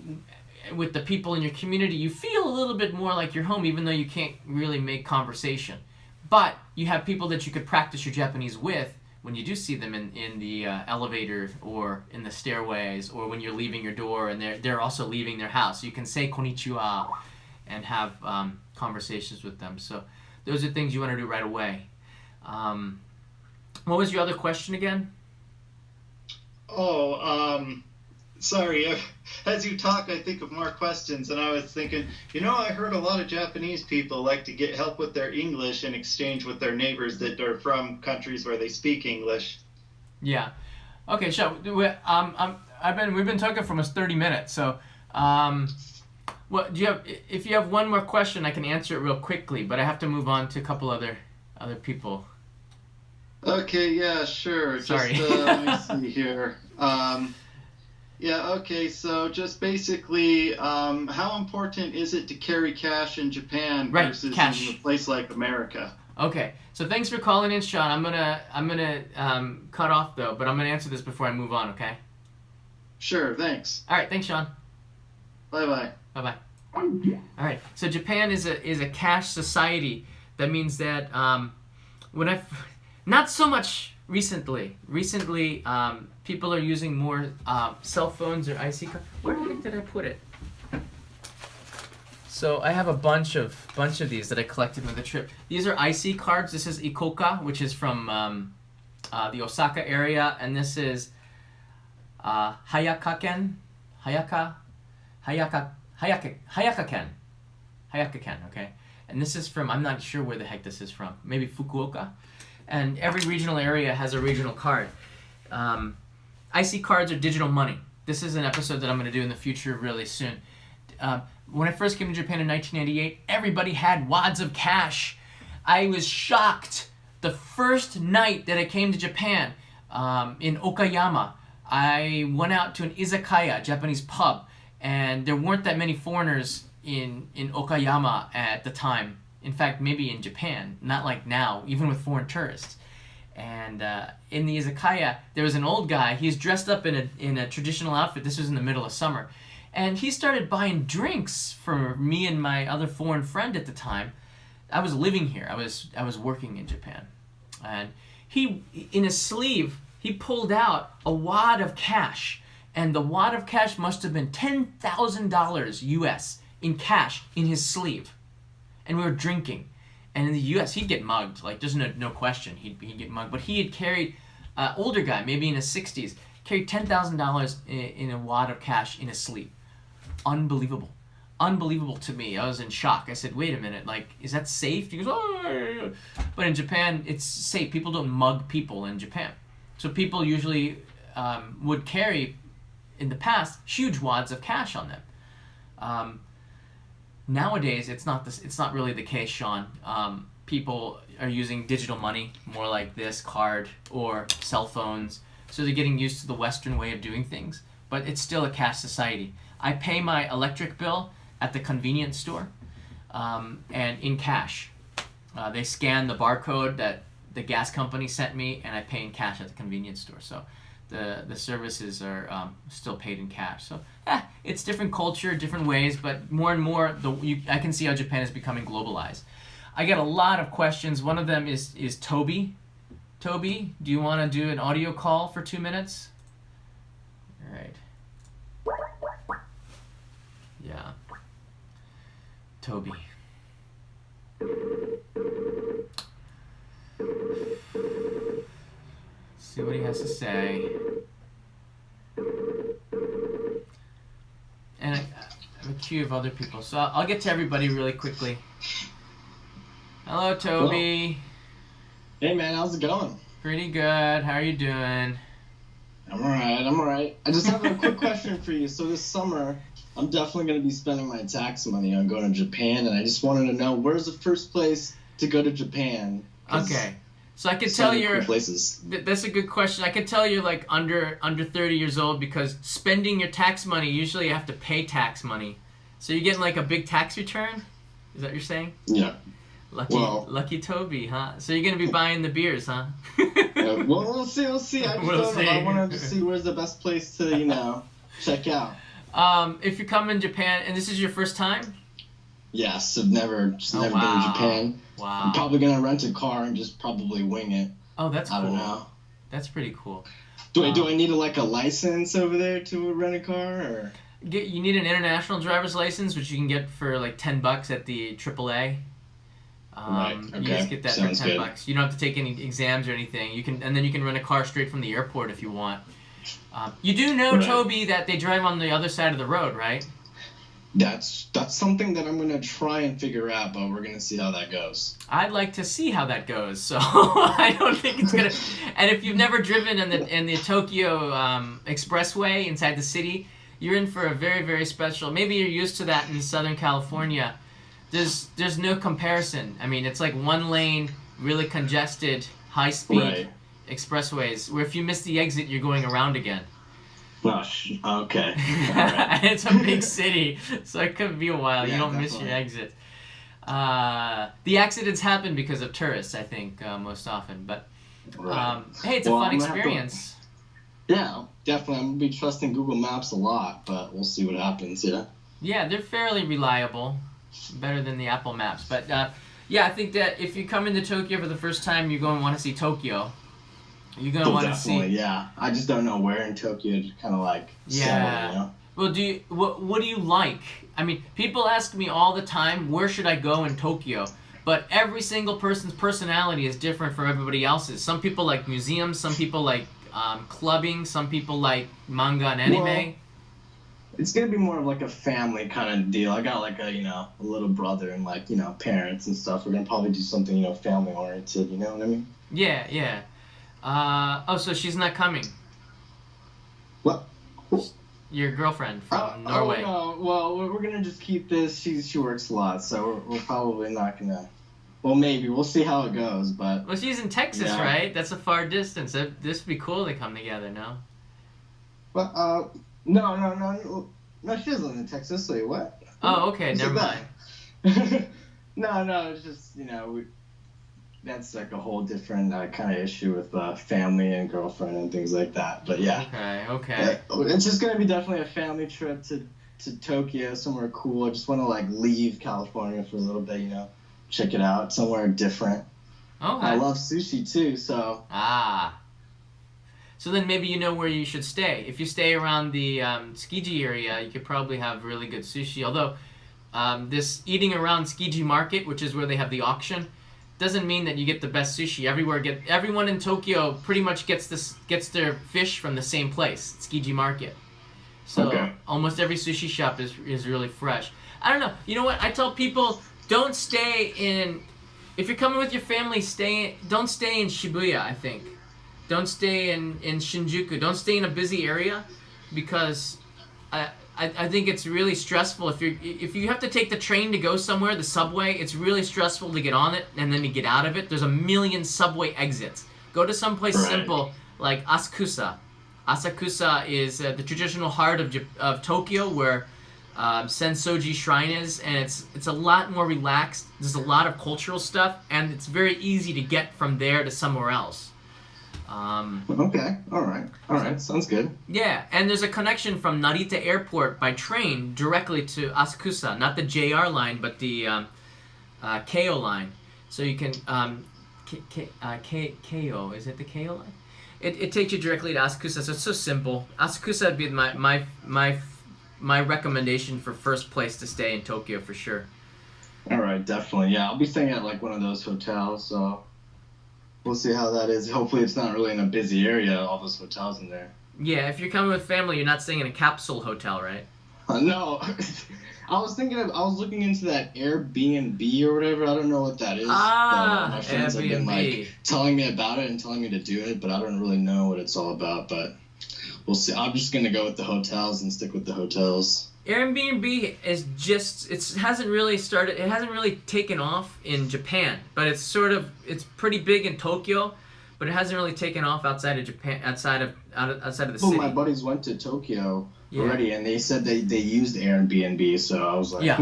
with the people in your community, you feel a little bit more like you're home, even though you can't really make conversation. But you have people that you could practice your Japanese with when you do see them in the elevator or in the stairways, or when you're leaving your door and they're also leaving their house. You can say konnichiwa and have conversations with them. So those are things you want to do right away. What was your other question again? Sorry. As you talk, I think of more questions, and I was thinking, I heard a lot of Japanese people like to get help with their English in exchange with their neighbors that are from countries where they speak English. Yeah. Okay, so we've been talking for almost 30 minutes. So, what do you have? If you have one more question, I can answer it real quickly, but I have to move on to a couple other people. Okay, yeah, sure. Sorry. Just let me see here. Yeah, okay, so just basically, how important is it to carry cash in Japan versus cash. in a place like America? Okay, so thanks for calling in, Sean. I'm gonna cut off though, but I'm gonna answer this before I move on. Okay. Sure. Thanks. All right. Thanks, Sean. Bye bye. Bye bye. All right. So Japan is a cash society. That means that not so much recently. Recently, people are using more cell phones or IC cards. Where the heck did I put it? So I have a bunch of these that I collected with the trip. These are IC cards. This is Ikoka, which is from the Osaka area, and this is Hayakaken. Okay. And this is from, I'm not sure where the heck this is from. Maybe Fukuoka. And every regional area has a regional card. IC cards are digital money. This is an episode that I'm going to do in the future really soon. When I first came to Japan in 1998, everybody had wads of cash. I was shocked. The first night that I came to Japan in Okayama, I went out to an izakaya, Japanese pub, and there weren't that many foreigners in Okayama at the time. In fact, maybe in Japan, not like now, even with foreign tourists. And in the izakaya, there was an old guy. He's dressed up in a traditional outfit. This was in the middle of summer. And he started buying drinks for me and my other foreign friend at the time. I was living here. I was working in Japan. And he, in his sleeve, he pulled out a wad of cash. And the wad of cash must have been $10,000 US in cash in his sleeve. And we were drinking. And in the U.S., he'd get mugged. Like, there's no question he'd get mugged. But he had carried, older guy, maybe in his 60s, carried $10,000 in a wad of cash in his sleeve. Unbelievable. Unbelievable to me. I was in shock. I said, wait a minute, like, is that safe? He goes, oh. But in Japan, it's safe. People don't mug people in Japan. So people usually would carry, in the past, huge wads of cash on them. Nowadays, it's not really the case, Sean. People are using digital money, more like this card or cell phones. So they're getting used to the Western way of doing things. But it's still a cash society. I pay my electric bill at the convenience store and in cash. They scan the barcode that the gas company sent me, and I pay in cash at the convenience store. So the services are still paid in cash. So it's different culture, different ways, but more and more I can see how Japan is becoming globalized. I get a lot of questions. One of them is Toby. Toby, do you want to do an audio call for 2 minutes? All right. Yeah. Toby. See what he has to say. And I have a queue of other people, so I'll get to everybody really quickly. Hello, Toby. Hello. Hey, man, how's it going? Pretty good. How are you doing? I'm alright. I just have a quick question for you. So this summer, I'm definitely going to be spending my tax money on going to Japan, and I just wanted to know, where's the first place to go to Japan? Okay. So I could tell you're places. That's a good question. I could tell you're like under 30 years old, because spending your tax money, usually you have to pay tax money. So you're getting like a big tax return? Is that what you're saying? Yeah. Lucky Toby, huh? So you're gonna be buying the beers, huh? Well, we'll see. I wanted to see where's the best place to, check out. If you come in Japan, and this is your first time? Yes, I've never been to Japan. Wow. I'm probably gonna rent a car and just probably wing it. Oh, that's cool. I don't know. That's pretty cool. Do I need a license over there to rent a car, or? You need an international driver's license, which you can get for like $10 at the AAA. Right. Okay. You just get that Sounds for $10. You don't have to take any exams or anything. And then you can rent a car straight from the airport if you want. You do know, Right. Toby, that they drive on the other side of the road, right? That's something that I'm gonna try and figure out, but we're gonna see how that goes. I'd like to see how that goes. So I don't think it's gonna. And if you've never driven in the Tokyo expressway inside the city, you're in for a very, very special. Maybe you're used to that in Southern California. There's no comparison. I mean, it's like one lane, really congested, high speed Right. expressways. Where if you miss the exit, you're going around again. Oh, okay. All right. It's a big city, so it could be a while. Yeah, You don't miss definitely. your exit. The accidents happen because of tourists, I think, most often. But Right. hey, it's a Well, fun I'm gonna have to- experience. Yeah, definitely. I'm gonna be trusting Google Maps a lot, but we'll see what happens. Yeah. Yeah, they're fairly reliable, better than the Apple Maps. But yeah, I think that if you come into Tokyo for the first time, you're going to want to see Tokyo. You're going to want to Definitely, see. yeah. I just don't know where in Tokyo to kind of like Yeah. settle, you know? Well, what do you like? I mean, people ask me all the time, where should I go in Tokyo? But every single person's personality is different from everybody else's. Some people like museums, some people like clubbing, some people like manga and anime. Well, it's gonna be more of like a family kind of deal. I got like a little brother and like parents and stuff. We're gonna probably do something family oriented. You know what I mean? Yeah, yeah. So she's not coming. What? Your girlfriend from Norway. Oh no. Well, we're gonna just keep this. She works a lot, so we're probably not gonna. Well, maybe we'll see how it goes, but. Well, she's in Texas, Yeah. right? That's a far distance. This would be cool to come together, no? But no. No, she doesn't live in Texas. Wait, what? Oh, okay, Who said never that? mind. No, it's just that's like a whole different kind of issue with family and girlfriend and things like that. But yeah, Okay. it's just gonna be definitely a family trip to Tokyo, somewhere cool. I just want to like leave California for a little bit, check it out, somewhere different. Okay. I love sushi too, so So then maybe you know where you should stay. If you stay around the Tsukiji area, you could probably have really good sushi. Although this eating around Tsukiji Market, which is where they have the auction, doesn't mean that you get the best sushi everywhere. Everyone in Tokyo pretty much gets their fish from the same place, Tsukiji Market. So Okay. almost every sushi shop is really fresh. I don't know. You know what? I tell people, don't stay in. If you're coming with your family, don't stay in Shibuya. I think. Don't stay in Shinjuku. Don't stay in a busy area, because I think it's really stressful. If you have to take the train to go somewhere, the subway, it's really stressful to get on it and then to get out of it. There's a million subway exits. Go to someplace Right. simple like Asakusa. Asakusa is the traditional heart of Tokyo, where Sensoji Shrine is, and it's a lot more relaxed. There's a lot of cultural stuff, and it's very easy to get from there to somewhere else. okay, all right, sounds good. Yeah, and there's a connection from Narita Airport by train directly to Asakusa, not the JR line, but the Keio line. So you can Keio, is it the Keio line? It takes you directly to Asakusa, so it's so simple. Asakusa would be my recommendation for first place to stay in Tokyo for sure. All right, definitely. Yeah, I'll be staying at like one of those hotels, so we'll see how that is. Hopefully, it's not really in a busy area. All those hotels in there. Yeah, if you're coming with family, you're not staying in a capsule hotel, right? No, I was looking into that Airbnb or whatever. I don't know what that is. My friends have been like telling me about it and telling me to do it, but I don't really know what it's all about. But we'll see. I'm just gonna go with the hotels and stick with the hotels. Airbnb it hasn't really taken off in Japan, but it's pretty big in Tokyo, but it hasn't really taken off outside of Japan, outside of the city. My buddies went to Tokyo already, and they said they used Airbnb, so I was like,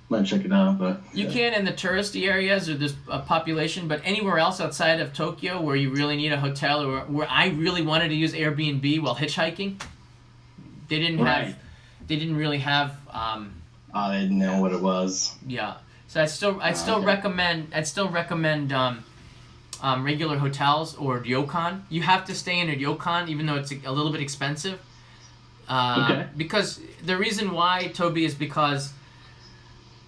might check it out. But you can in the touristy areas or there's a population, but anywhere else outside of Tokyo where you really need a hotel, or where I really wanted to use Airbnb while hitchhiking, they didn't have. they didn't really have. I didn't know what it was. Yeah. So I'd still recommend regular hotels or ryokan. You have to stay in a ryokan even though it's a little bit expensive. Because the reason why, Toby, is because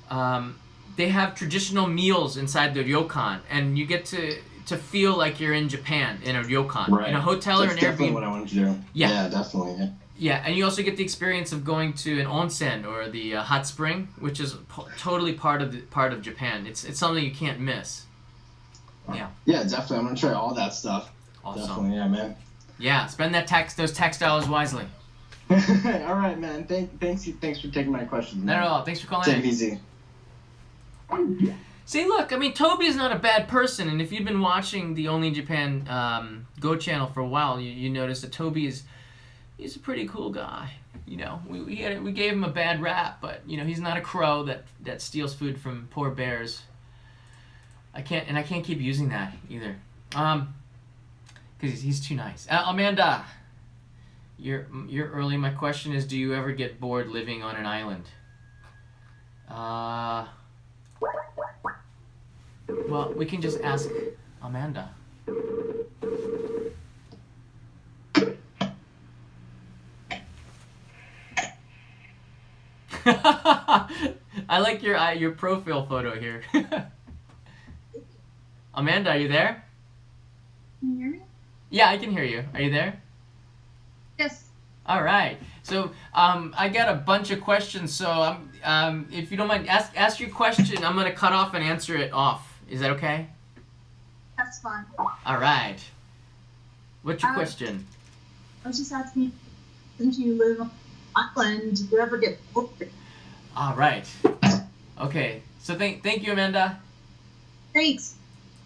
they have traditional meals inside the ryokan, and you get to feel like you're in Japan in a ryokan. Right. In a hotel or an definitely Airbnb. what I wanted to do. Yeah, definitely. Yeah. Yeah, and you also get the experience of going to an onsen or the hot spring, which is totally part of Japan. It's something you can't miss. Yeah. Yeah, definitely. I'm gonna try all that stuff. Awesome. Definitely, yeah, man. Yeah, spend those tax dollars wisely. All right, man. Thanks for taking my questions. Not Man. at all. Thanks for calling Take in. it easy. See, look, I mean, Toby is not a bad person, and if you've been watching the Only in Japan Go channel for a while, you notice that Toby he's a pretty cool guy. You know, we gave him a bad rap, but you know, he's not a crow that steals food from poor bears. I can't keep using that either, because he's too nice. Amanda, you're early. My question is, do you ever get bored living on an island? Well, we can just ask Amanda. I like your profile photo here. Amanda, are you there? Can you hear me? Yeah, I can hear you. Are you there? Yes. All right. So I got a bunch of questions. So if you don't mind, ask your question. I'm gonna cut off and answer it off. Is that okay? That's fine. All right. What's your question? I was just asking, since you live on an island, do you ever get bored? All right. Okay. So thank you, Amanda. Thanks.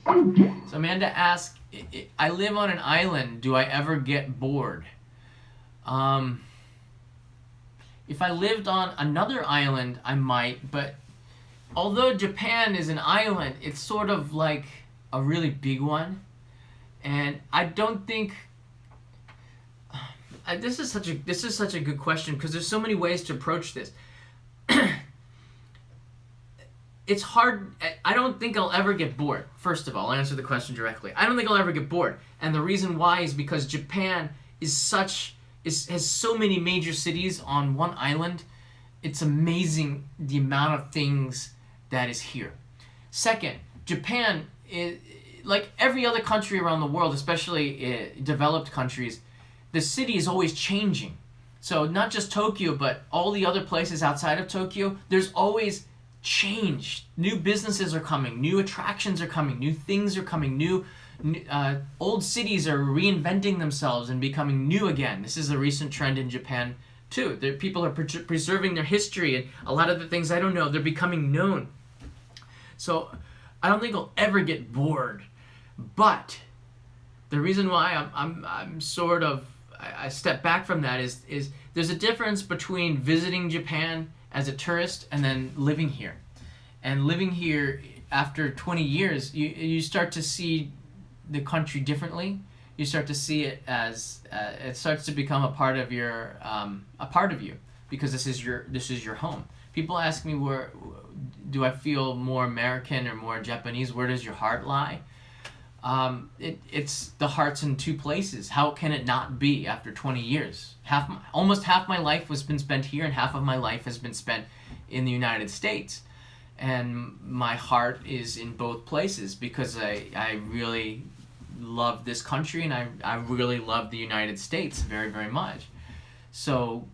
So Amanda asked, I live on an island. Do I ever get bored? If I lived on another island, I might, but although Japan is an island, it's sort of like a really big one, and I don't think this is such a good question because there's so many ways to approach this. It's hard. I don't think I'll ever get bored. First of all, I'll answer the question directly. I don't think I'll ever get bored, and the reason why is because Japan has so many major cities on one island. It's amazing the amount of things that is here. Second, Japan is like every other country around the world, especially developed countries. The city is always changing. So not just Tokyo, but all the other places outside of Tokyo, there's always change. New businesses are coming, new attractions are coming, new things are coming, old cities are reinventing themselves and becoming new again. This is a recent trend in Japan too. People are preserving their history, and a lot of the things I don't know, they're becoming known. So I don't think I'll ever get bored. But the reason why I'm sort of I step back from that is there's a difference between visiting Japan as a tourist and then living here. And living here after 20 years, you start to see the country differently. You start to see it as it starts to become a part of you because this is your home. People ask me, where do I feel more American or more Japanese? Where does your heart lie? It's the heart's in two places. How can it not be after 20 years? Almost half my life has been spent here, and half of my life has been spent in the United States. And my heart is in both places because I really love this country, and I really love the United States very, very much. So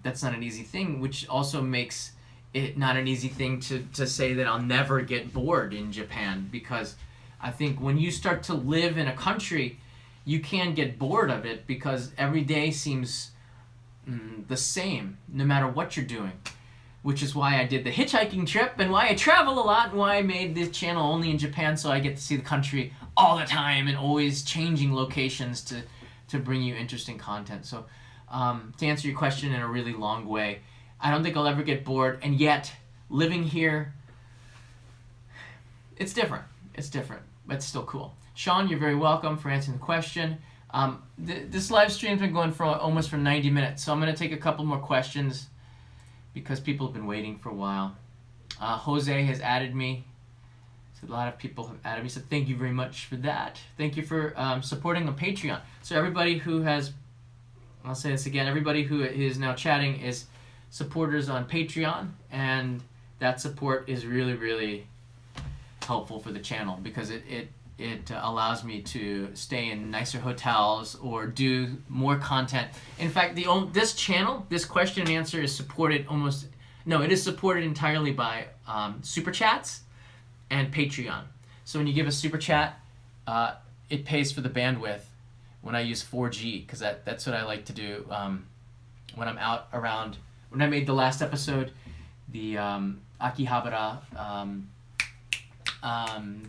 that's not an easy thing, which also makes it not an easy thing to say that I'll never get bored in Japan, because I think when you start to live in a country, you can get bored of it because every day seems the same, no matter what you're doing. Which is why I did the hitchhiking trip, and why I travel a lot, and why I made this channel only in Japan, so I get to see the country all the time and always changing locations to bring you interesting content. So to answer your question in a really long way, I don't think I'll ever get bored, and yet living here, it's different. It's different, but it's still cool. Sean, you're very welcome for answering the question. This live stream's been going for almost 90 minutes, so I'm going to take a couple more questions. because people have been waiting for a while. Jose has added me. So a lot of people have added me, so thank you very much for that. Thank you for supporting on Patreon. So everybody who has, I'll say this again, everybody who is now chatting is supporters on Patreon, and that support is really, really helpful for the channel because it allows me to stay in nicer hotels or do more content. In fact, this channel, this question and answer is supported it is supported entirely by Super Chats and Patreon. So when you give a Super Chat, it pays for the bandwidth when I use 4G, because that's what I like to do when I'm out around. When I made the last episode, the akihabara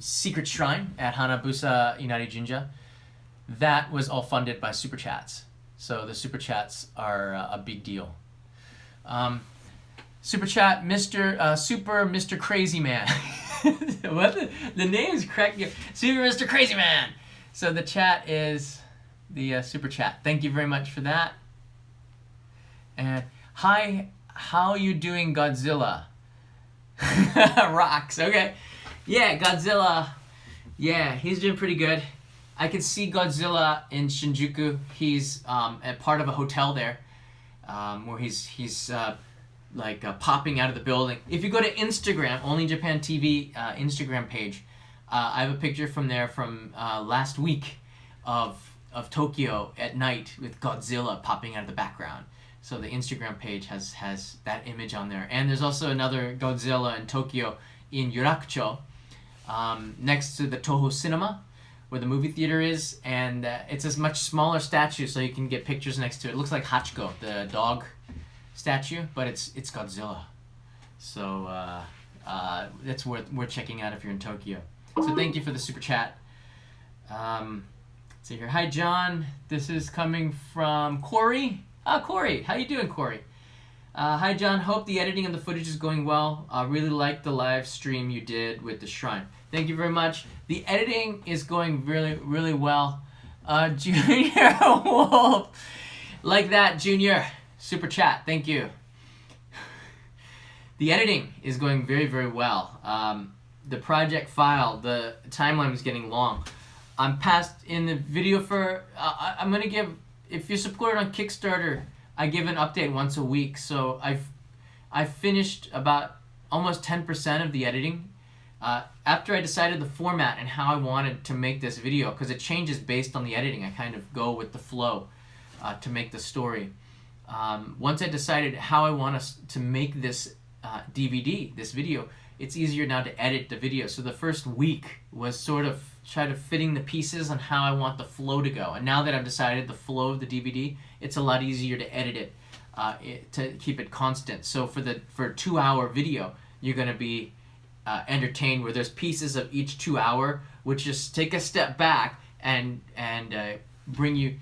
secret shrine at Hanabusa Inari Jinja, that was all funded by Super Chats. So the Super Chats are a big deal. Super Chat, Mr. Crazy Man. What the name's correct? Super Mr. Crazy Man. So the chat is the Super Chat. Thank you very much for that. And hi, how you doing, Godzilla? Rocks. Okay. Yeah, Godzilla. Yeah, he's doing pretty good. I can see Godzilla in Shinjuku. He's at part of a hotel there, where he's popping out of the building. If you go to Instagram, Only Japan TV Instagram page, I have a picture from there from last week of Tokyo at night with Godzilla popping out of the background. So the Instagram page has that image on there. And there's also another Godzilla in Tokyo in Yurakucho, next to the Toho Cinema, where the movie theater is, and it's a much smaller statue, so you can get pictures next to it. It looks like Hachiko, the dog statue, but it's Godzilla. So that's worth checking out if you're in Tokyo. So thank you for the super chat. Let's see here. Hi, John. This is coming from Corey. Corey. How you doing, Corey? Hi, John. Hope the editing of the footage is going well. Really like the live stream you did with the shrine. Thank you very much. The editing is going really, really well. Junior Wolf. Like that, Junior. Super chat. Thank you. The editing is going very, very well. The project file, the timeline is getting long. I'm past in the video for... I'm going to give... If you support it on Kickstarter, I give an update once a week. So I've finished about almost 10% of the editing. After I decided the format and how I wanted to make this video, because it changes based on the editing. I kind of go with the flow to make the story. Once I decided how I want us to make this DVD, this video, it's easier now to edit the video. So the first week was sort of try to fitting the pieces on how I want the flow to go. And now that I've decided the flow of the DVD, it's a lot easier to edit it, to keep it constant. So for a 2-hour video, you're going to be entertained where there's pieces of each 2 hour, which just take a step back and bring you.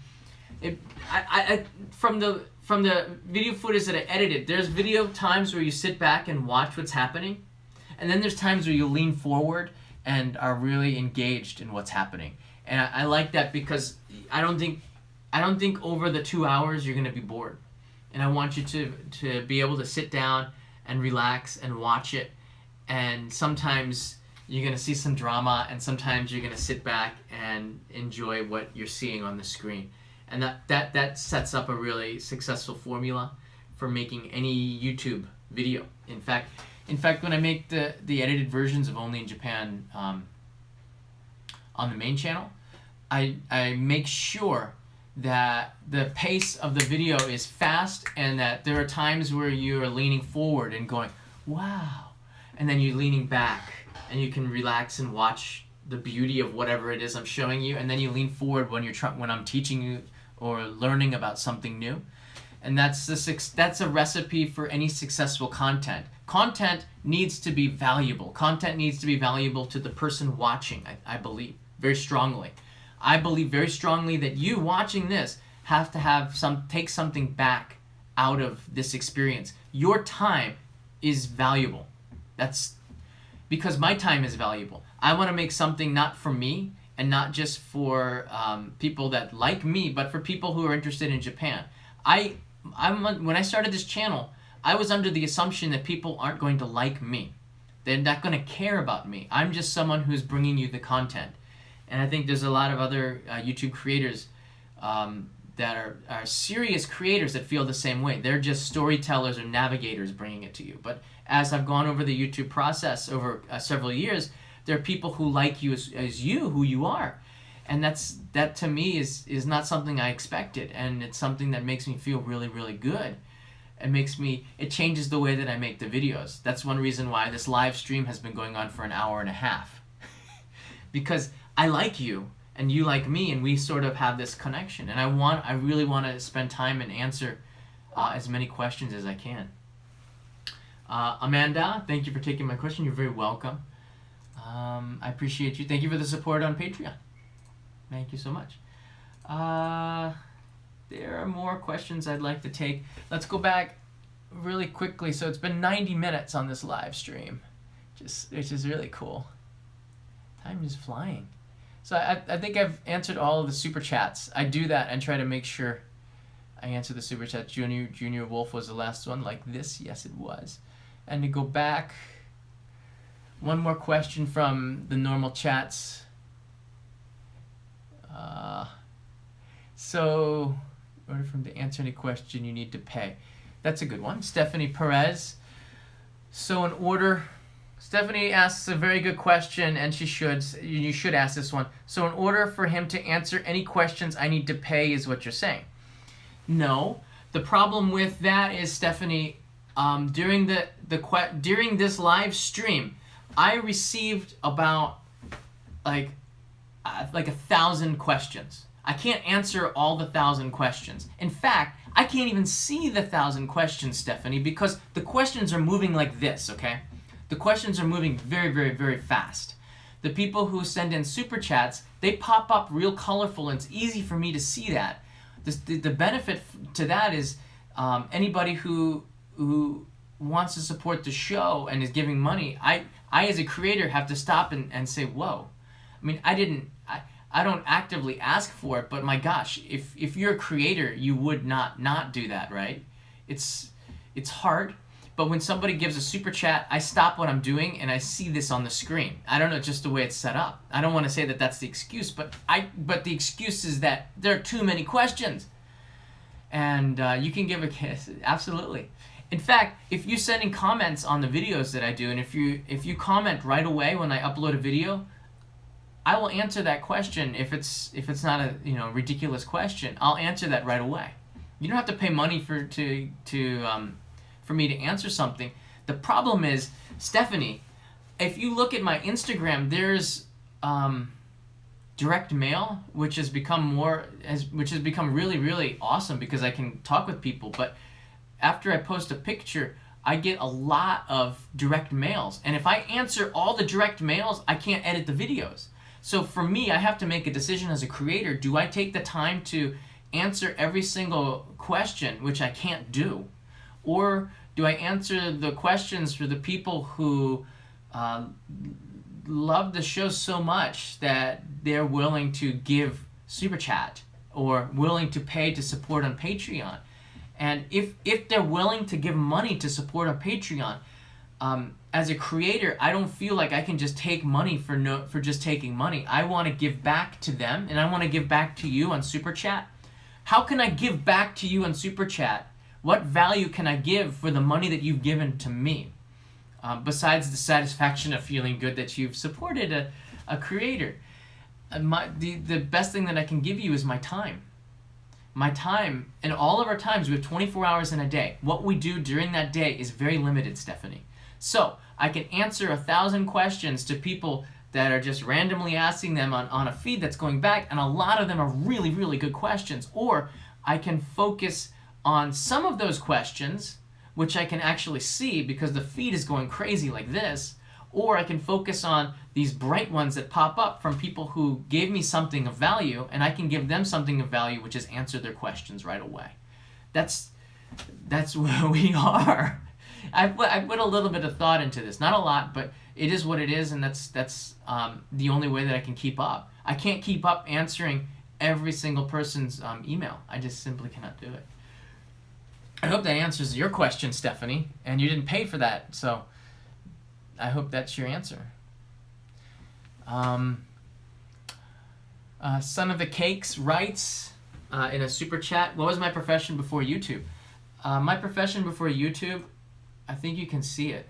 From the video footage that I edited, there's video times where you sit back and watch what's happening, and then there's times where you lean forward and are really engaged in what's happening. And I like that because I don't think over the 2 hours you're going to be bored. And I want you to be able to sit down and relax and watch it. And sometimes you're going to see some drama, and sometimes you're going to sit back and enjoy what you're seeing on the screen. And that sets up a really successful formula for making any YouTube video. In fact, when I make the edited versions of Only in Japan on the main channel, I make sure that the pace of the video is fast, and that there are times where you are leaning forward and going, wow, and then you're leaning back, and you can relax and watch the beauty of whatever it is I'm showing you, and then you lean forward when I'm teaching you or learning about something new. And that's a recipe for any successful content. Content needs to be valuable. Content needs to be valuable to the person watching, I believe, very strongly. I believe very strongly that you watching this have to take something back out of this experience. Your time is valuable. That's because my time is valuable. I want to make something not for me, and not just for people that like me, but for people who are interested in Japan. When I started this channel, I was under the assumption that people aren't going to like me. They're not going to care about me. I'm just someone who's bringing you the content. And I think there's a lot of other YouTube creators that are serious creators that feel the same way. They're just storytellers or navigators bringing it to you. But as I've gone over the YouTube process over several years, there are people who like you as you, who you are. And that to me is not something I expected. And it's something that makes me feel really, really good. It changes the way that I make the videos. That's one reason why this live stream has been going on for an hour and a half. Because I like you and you like me, and we sort of have this connection. And I really want to spend time and answer as many questions as I can. Amanda, thank you for taking my question. You're very welcome. I appreciate you. Thank you for the support on Patreon. Thank you so much. There are more questions I'd like to take. Let's go back really quickly. So it's been 90 minutes on this live stream, which is really cool. Time is flying. So I think I've answered all of the super chats. I do that and try to make sure I answer the super chat. Junior Wolf was the last one like this. Yes, it was. And to go back, one more question from the normal chats. So, in order for him to answer any question, you need to pay. That's a good one. Stephanie Perez. So Stephanie asks a very good question, and you should ask this one. So in order for him to answer any questions, I need to pay, is what you're saying. No. The problem with that is, Stephanie, during this live stream, I received about like 1,000 questions. I can't answer all the 1,000 questions. In fact, I can't even see the 1,000 questions, Stephanie, because the questions are moving like this, okay? The questions are moving very, very, very fast. The people who send in super chats, they pop up real colorful, and it's easy for me to see that. The benefit to that is anybody who wants to support the show and is giving money, I as a creator have to stop and say, whoa. I mean, I don't actively ask for it, but my gosh, if you're a creator, you would not do that, right? It's hard, but when somebody gives a super chat, I stop what I'm doing and I see this on the screen. I don't know, just the way it's set up. I don't want to say that that's the excuse, but the excuse is that there are too many questions. And you can give a kiss, absolutely. In fact, if you send in comments on the videos that I do, and if you comment right away when I upload a video, I will answer that question. If it's not a ridiculous question, I'll answer that right away. You don't have to pay money for me to answer something. The problem is, Stephanie, if you look at my Instagram, there's direct mail, which has become really, really awesome because I can talk with people. But after I post a picture, I get a lot of direct mails, and if I answer all the direct mails, I can't edit the videos. So for me, I have to make a decision as a creator. Do I take the time to answer every single question, which I can't do? Or do I answer the questions for the people who love the show so much that they're willing to give super chat or willing to pay to support on Patreon? And if they're willing to give money to support on Patreon, as a creator, I don't feel like I can just take money for just taking money. I want to give back to them, and I want to give back to you on Super Chat. How can I give back to you on Super Chat? What value can I give for the money that you've given to me? Besides the satisfaction of feeling good that you've supported a creator. The best thing that I can give you is my time. My time, and all of our times, we have 24 hours in a day. What we do during that day is very limited, Stephanie. So I can answer 1,000 questions to people that are just randomly asking them on a feed that's going back, and a lot of them are really, really good questions. Or I can focus on some of those questions, which I can actually see because the feed is going crazy like this, or I can focus on these bright ones that pop up from people who gave me something of value, and I can give them something of value, which is answer their questions right away. That's where we are. I put a little bit of thought into this, not a lot, but it is what it is, and that's the only way that I can keep up. I can't keep up answering every single person's email. I just simply cannot do it. I hope that answers your question, Stephanie. And you didn't pay for that, so I hope that's your answer. Son of the Cakes writes in a super chat, what was my profession before YouTube? My profession before YouTube, I think you can see it.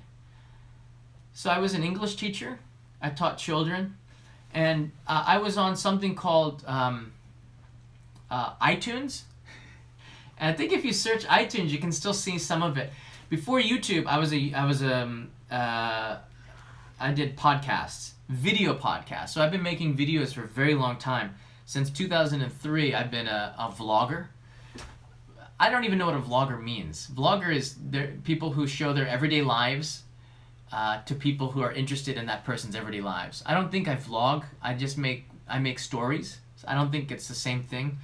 So I was an English teacher. I taught children. And I was on something called iTunes. And I think if you search iTunes, you can still see some of it. Before YouTube, I did podcasts, video podcasts. So I've been making videos for a very long time. Since 2003, I've been a vlogger. I don't even know what a vlogger means. Vlogger is people who show their everyday lives to people who are interested in that person's everyday lives. I don't think I vlog. I make stories. So I don't think it's the same thing.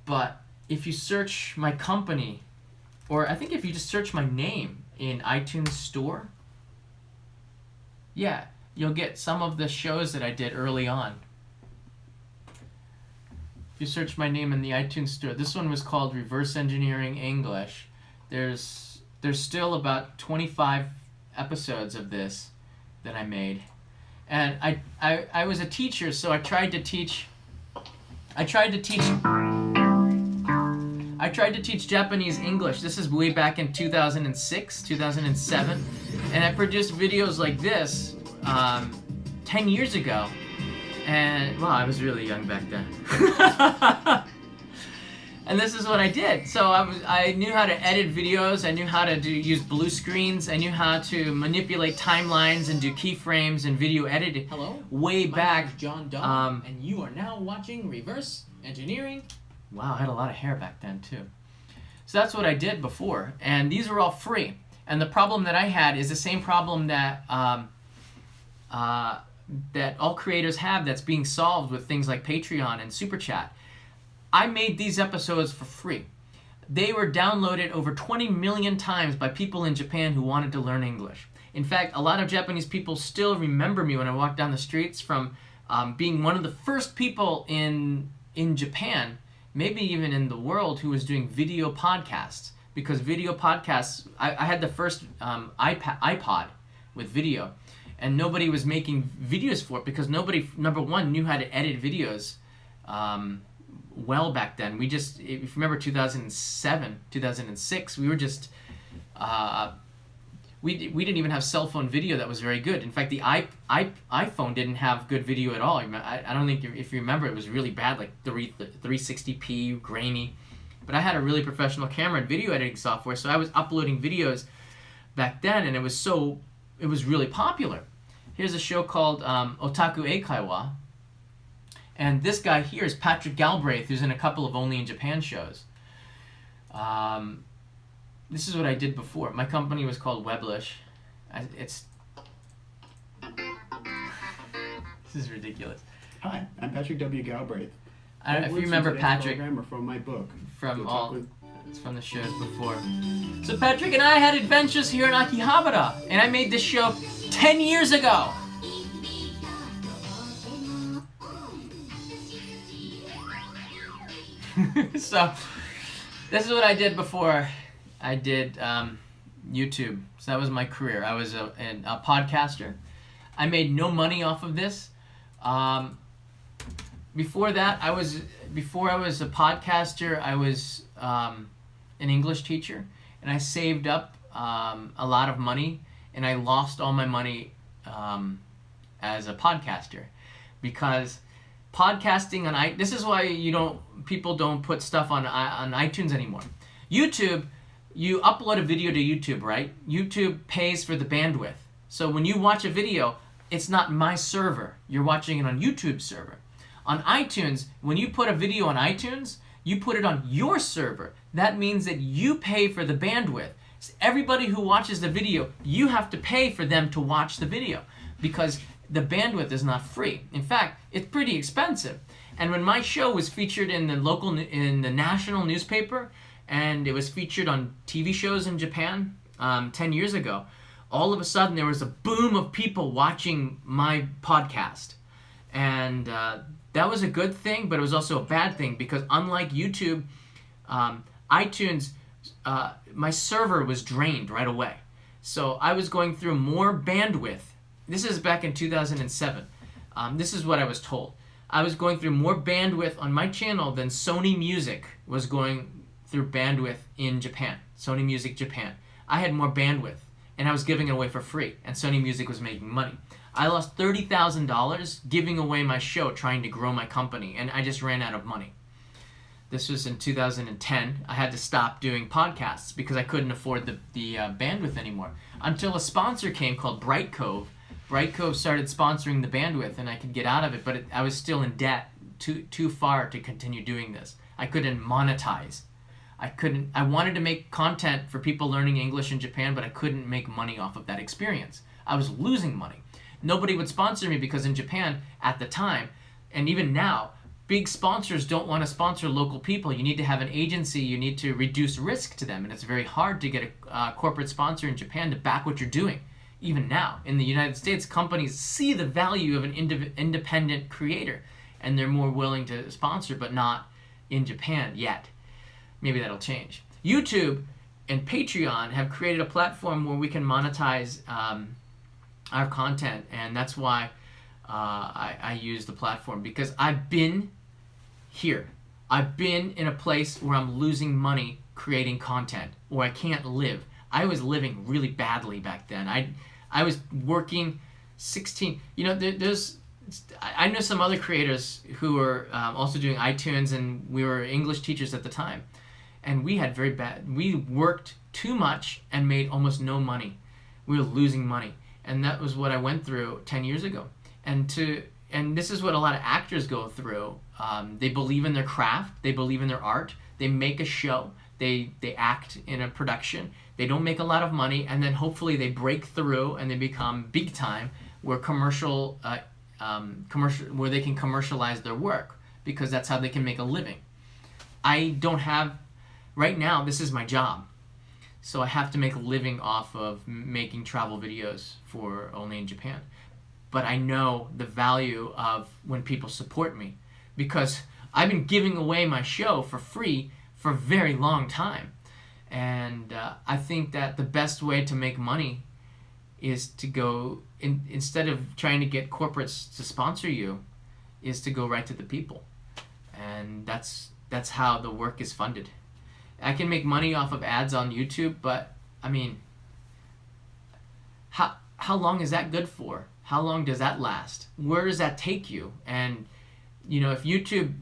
But if you search my company, or I think if you just search my name in iTunes Store, yeah, you'll get some of the shows that I did early on. If you search my name in the iTunes Store, this one was called Reverse Engineering English. There's still about 25 episodes of this that I made. And I was a teacher, so I tried to teach Japanese English. This is way back in 2006, 2007. And I produced videos like this 10 years ago. And, well, I was really young back then. And this is what I did. So I knew how to edit videos. I knew how to use blue screens. I knew how to manipulate timelines and do keyframes and video editing. Hello? Way My back. name is John Doe, and you are now watching Reverse Engineering. Wow, I had a lot of hair back then too. So that's what I did before, and these were all free. And the problem that I had is the same problem that that all creators have that's being solved with things like Patreon and Super Chat. I made these episodes for free. They were downloaded over 20 million times by people in Japan who wanted to learn English. In fact, a lot of Japanese people still remember me when I walk down the streets from being one of the first people in Japan, maybe even in the world, who was doing video podcasts. Because video podcasts, I had the first iPod with video, and nobody was making videos for it because nobody, number one, knew how to edit videos well back then. We just, if you remember 2007, 2006, we were just, we didn't even have cell phone video that was very good. In fact, the iPhone didn't have good video at all. I don't think, if you remember, it was really bad, like 360p, grainy. But I had a really professional camera and video editing software, so I was uploading videos back then, and it was really popular. Here's a show called Otaku Eikaiwa. And this guy here is Patrick Galbraith, who's in a couple of Only in Japan shows. This is what I did before. My company was called Weblish. This is ridiculous. Hi, I'm Patrick W. Galbraith. I don't know if you remember Patrick Program or from my book. It's from the shows before. So Patrick and I had adventures here in Akihabara, and I made this show 10 years ago. So this is what I did before I did YouTube. So that was my career. I was a podcaster. I made no money off of this. Before that, before I was a podcaster, I was an English teacher, and I saved up a lot of money, and I lost all my money as a podcaster, because podcasting on this is why people don't put stuff on iTunes anymore. YouTube, you upload a video to YouTube, right? YouTube pays for the bandwidth. So when you watch a video, it's not my server. You're watching it on YouTube's server. On iTunes, when you put a video on iTunes, you put it on your server. That means that you pay for the bandwidth. So everybody who watches the video, you have to pay for them to watch the video, because the bandwidth is not free. In fact, it's pretty expensive. And when my show was featured in the national newspaper, and it was featured on TV shows in Japan 10 years ago, all of a sudden there was a boom of people watching my podcast. And that was a good thing, but it was also a bad thing, because unlike YouTube, iTunes my server was drained right away. So I was going through more bandwidth. This is back in 2007. This is what I was told. I was going through more bandwidth on my channel than Sony Music was going through bandwidth in Japan. Sony Music Japan. I had more bandwidth, and I was giving it away for free, and Sony Music was making money. I lost $30,000 giving away my show trying to grow my company, and I just ran out of money. This was in 2010. I had to stop doing podcasts because I couldn't afford the bandwidth anymore. Until a sponsor came called Bright Cove. Bright Cove started sponsoring the bandwidth, and I could get out of it, but I was still in debt too far to continue doing this. I couldn't monetize. I wanted to make content for people learning English in Japan, but I couldn't make money off of that experience. I was losing money. Nobody would sponsor me because in Japan at the time, and even now, big sponsors don't want to sponsor local people. You need to have an agency. You need to reduce risk to them, and it's very hard to get a corporate sponsor in Japan to back what you're doing. Even now, in the United States, companies see the value of an independent creator, and they're more willing to sponsor, but not in Japan yet. Maybe that'll change. YouTube and Patreon have created a platform where we can monetize our content, and that's why I use the platform, because I've been here. I've been in a place where I'm losing money creating content, or I can't live. I was living really badly back then. I was working 16. I know some other creators who were also doing iTunes, and we were English teachers at the time, and we had we worked too much and made almost no money. We were losing money, and that was what I went through 10 years ago. And this is what a lot of actors go through. They believe in their craft, they believe in their art, they make a show, they act in a production, they don't make a lot of money, and then hopefully they break through and they become big time, where where they can commercialize their work, because that's how they can make a living. I don't have, right now, this is my job, so I have to make a living off of making travel videos for only in Japan. But I know the value of when people support me, because I've been giving away my show for free for a very long time. And I think that the best way to make money is to go, instead of trying to get corporates to sponsor you, is to go right to the people. And that's how the work is funded. I can make money off of ads on YouTube, but I mean, how long is that good for? How long does that last? Where does that take you? And if YouTube,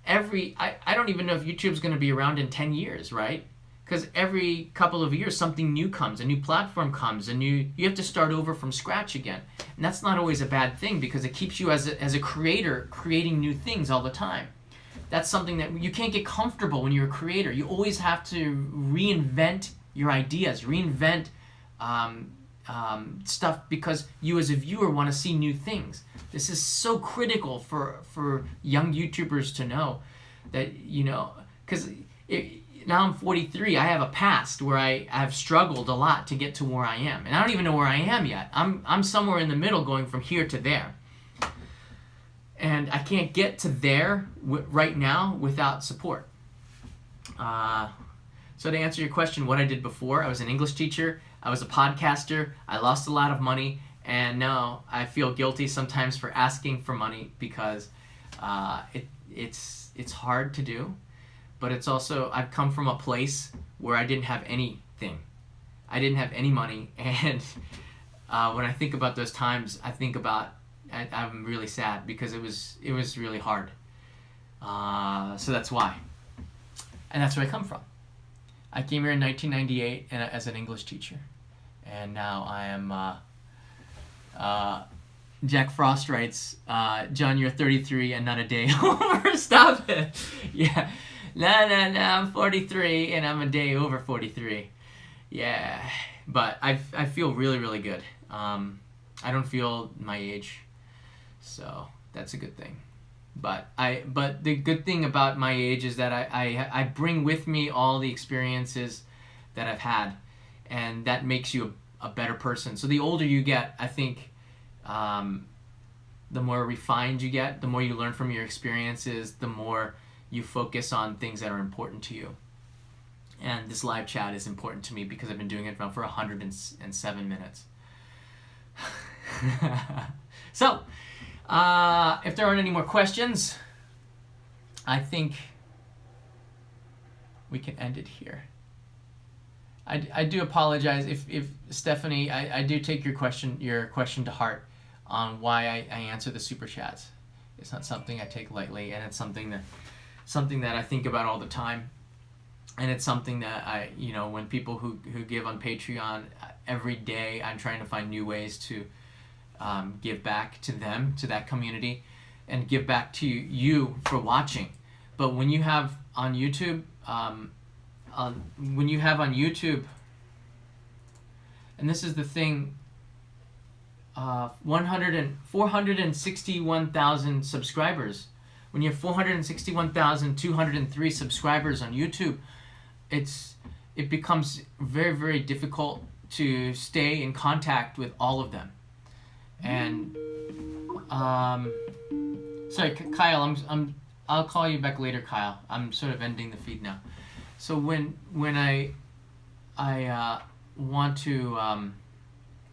I don't even know if YouTube's going to be around in 10 years, right? Because every couple of years something new comes, a new platform comes, and you have to start over from scratch again. And that's not always a bad thing, because it keeps you as a creator creating new things all the time. That's something that you can't get comfortable when you're a creator. You always have to reinvent your ideas, reinvent stuff, because you as a viewer want to see new things. This is so critical for young YouTubers to know that, because now I'm 43, I have a past where I have struggled a lot to get to where I am. And I don't even know where I am yet. I'm somewhere in the middle going from here to there. And I can't get to there right now without support. So to answer your question, what I did before, I was an English teacher, I was a podcaster, I lost a lot of money, and now I feel guilty sometimes for asking for money, because it's hard to do. But it's also, I've come from a place where I didn't have anything. I didn't have any money, and when I think about those times, I'm really sad, because it was really hard. So that's why. And that's where I come from. I came here in 1998 as an English teacher, and now I am, Jack Frost writes, John, you're 33 and not a day over. Stop it. Yeah. No, I'm 43 and I'm a day over 43. Yeah. But I feel really, really good. I don't feel my age, so that's a good thing. But the good thing about my age is that I bring with me all the experiences that I've had, and that makes you a better person. So the older you get, I think, the more refined you get, the more you learn from your experiences, the more you focus on things that are important to you. And this live chat is important to me because I've been doing it now for 107 minutes. So, if there aren't any more questions, I think we can end it here. I do apologize if Stephanie, I do take your question to heart on why I answer the super chats. It's not something I take lightly, and it's something that I think about all the time. And it's something that I, when people who give on Patreon, every day I'm trying to find new ways to give back to them, to that community, and give back to you for watching. But when you have on YouTube, and this is the thing, 461,000 subscribers. When you have 461,203 subscribers on YouTube, it becomes very, very difficult to stay in contact with all of them. And sorry, Kyle, I'll call you back later, Kyle. I'm sort of ending the feed now. So when I want to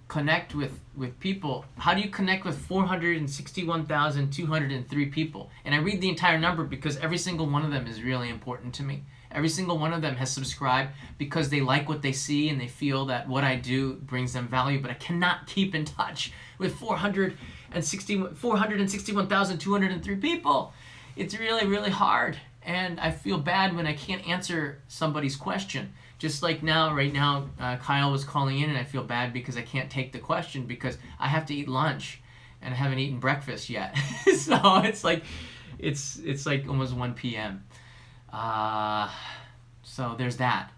connect with people, how do you connect with 461,203 people? And I read the entire number because every single one of them is really important to me. Every single one of them has subscribed because they like what they see and they feel that what I do brings them value. But I cannot keep in touch with 461,203 people. It's really, really hard. And I feel bad when I can't answer somebody's question. Just like right now, Kyle was calling in and I feel bad because I can't take the question because I have to eat lunch and I haven't eaten breakfast yet. So it's like almost 1 p.m. So there's that.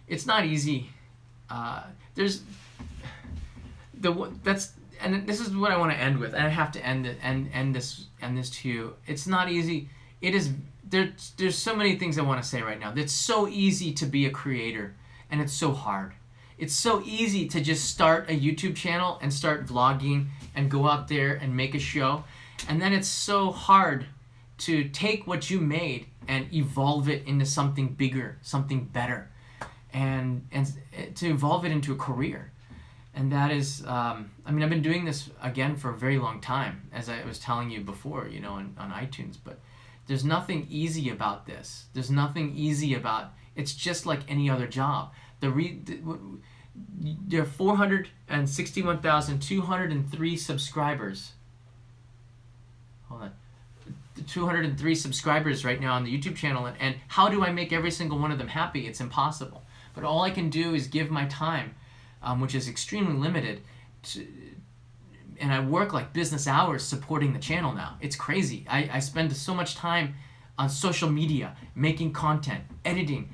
It's not easy. This is what I want to end with, and I have to end this to you. It's not easy. It is. There's so many things I want to say right now. It's so easy to be a creator, and it's so hard. It's so easy to just start a YouTube channel and start vlogging and go out there and make a show, and then it's so hard to take what you made and evolve it into something bigger, something better, and to evolve it into a career. And that is, I've been doing this again for a very long time, as I was telling you before, on iTunes, but there's nothing easy about this. There's nothing easy about, it's just like any other job. There are 461,203 subscribers. Hold on. 203 subscribers right now on the YouTube channel, and how do I make every single one of them happy? It's impossible. But all I can do is give my time, which is extremely limited, and I work like business hours supporting the channel now. It's crazy. I spend so much time on social media, making content, editing,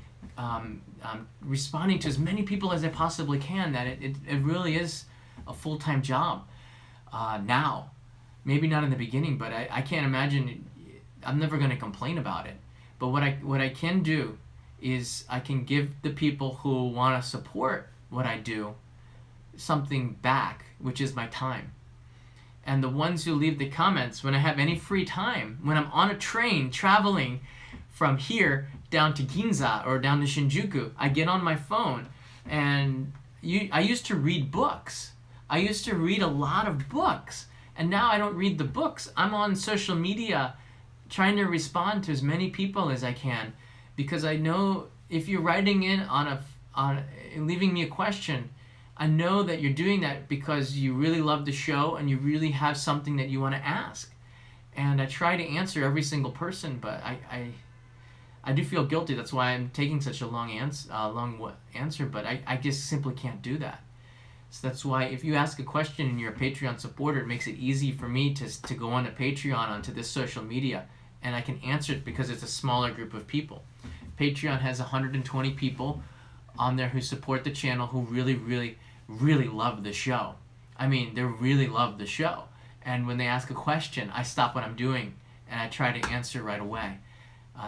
responding to as many people as I possibly can, that it really is a full-time job now. Maybe not in the beginning, but I can't imagine. I'm never going to complain about it. But what I can do is I can give the people who want to support what I do something back, which is my time. And the ones who leave the comments, when I have any free time, when I'm on a train traveling from here down to Ginza or down to Shinjuku, I get on my phone and I used to read books. I used to read a lot of books. And now I don't read the books. I'm on social media trying to respond to as many people as I can, because I know if you're writing in on leaving me a question, I know that you're doing that because you really love the show and you really have something that you want to ask. And I try to answer every single person, but I do feel guilty. That's why I'm taking such a long answer, but I just simply can't do that. So that's why if you ask a question and you're a Patreon supporter, it makes it easy for me to go on to Patreon, onto this social media, and I can answer it because it's a smaller group of people. Patreon has 120 people on there who support the channel, who really, really, really love the show. I mean, they really love the show. And when they ask a question, I stop what I'm doing and I try to answer right away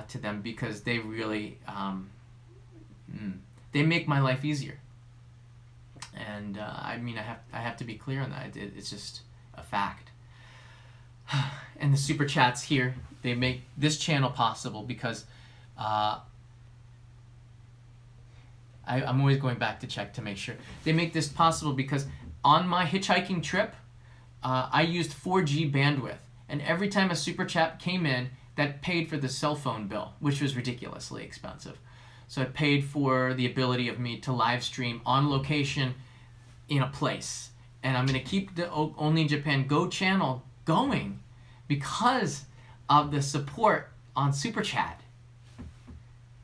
to them, because they really, they make my life easier. And I have to be clear on that. It's just a fact. And the super chats here, they make this channel possible because I'm always going back to check to make sure. They make this possible because on my hitchhiking trip, I used 4G bandwidth. And every time a super chat came in, that paid for the cell phone bill, which was ridiculously expensive. So it paid for the ability of me to live stream on location in a place. And I'm going to keep the Only in Japan Go channel going because of the support on super chat.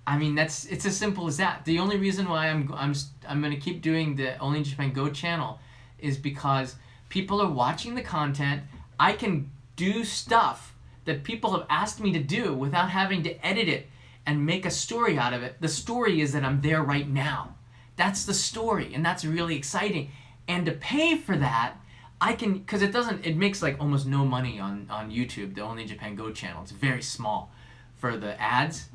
I mean, it's as simple as that. The only reason why I'm going to keep doing the Only in Japan Go channel is because people are watching the content. I can do stuff that people have asked me to do without having to edit it and make a story out of it. The story is that I'm there right now. That's the story, and that's really exciting. And to pay for that, I can, because it makes like almost no money on YouTube, the Only in Japan Go channel. It's very small for the ads.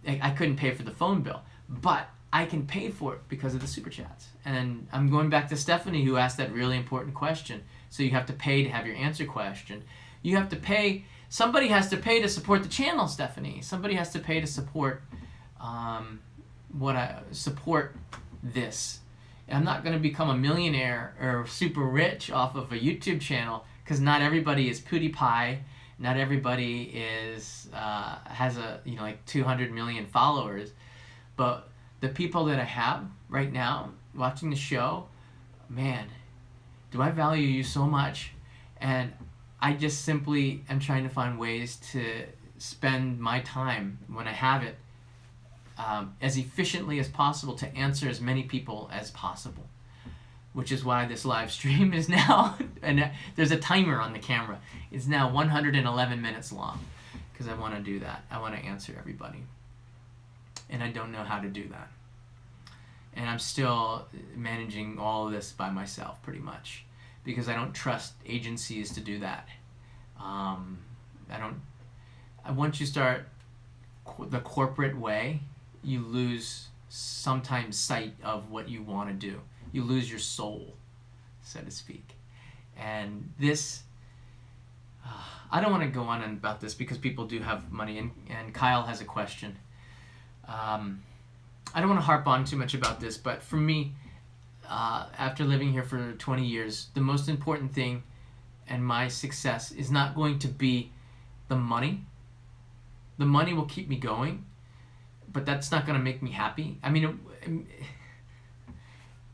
I couldn't pay for the phone bill, but I can pay for it because of the super chats. And I'm going back to Stephanie, who asked that really important question. So you have to pay to have your answer question. You have to pay. Somebody has to pay to support the channel, Stephanie. Somebody has to pay to support support this. I'm not going to become a millionaire or super rich off of a YouTube channel because not everybody is PewDiePie. Not everybody is has like 200 million followers, but the people that I have right now watching the show, man, do I value you so much, and I just simply am trying to find ways to spend my time when I have it as efficiently as possible to answer as many people as possible. Which is why this live stream is now, and there's a timer on the camera, it's now 111 minutes long, because I want to do that. I want to answer everybody. And I don't know how to do that. And I'm still managing all of this by myself, pretty much, because I don't trust agencies to do that. Once you start the corporate way, you lose sometimes sight of what you want to do. You lose your soul, so to speak. And this, I don't want to go on about this because people do have money, and Kyle has a question. I don't want to harp on too much about this, but for me, after living here for 20 years, the most important thing and my success is not going to be the money. The money will keep me going, but that's not going to make me happy. I mean,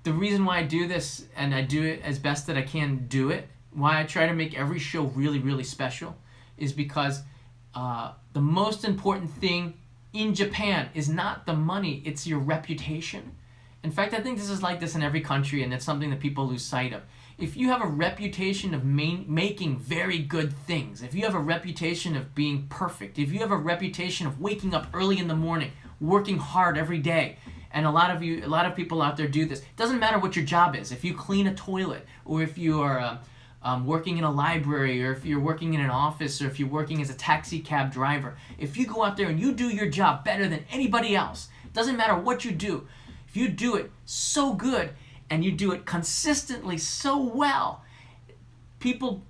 the reason why I do this, and I do it as best that I can do it, why I try to make every show really, really special, is because the most important thing in Japan is not the money, it's your reputation. In fact, I think this is like this in every country, and it's something that people lose sight of. If you have a reputation of making very good things, if you have a reputation of being perfect, if you have a reputation of waking up early in the morning, working hard every day, and a lot of people out there do this. It doesn't matter what your job is. If you clean a toilet, or if you are working in a library, or if you're working in an office, or if you're working as a taxi cab driver, if you go out there and you do your job better than anybody else, it doesn't matter what you do. If you do it so good and you do it consistently so well, people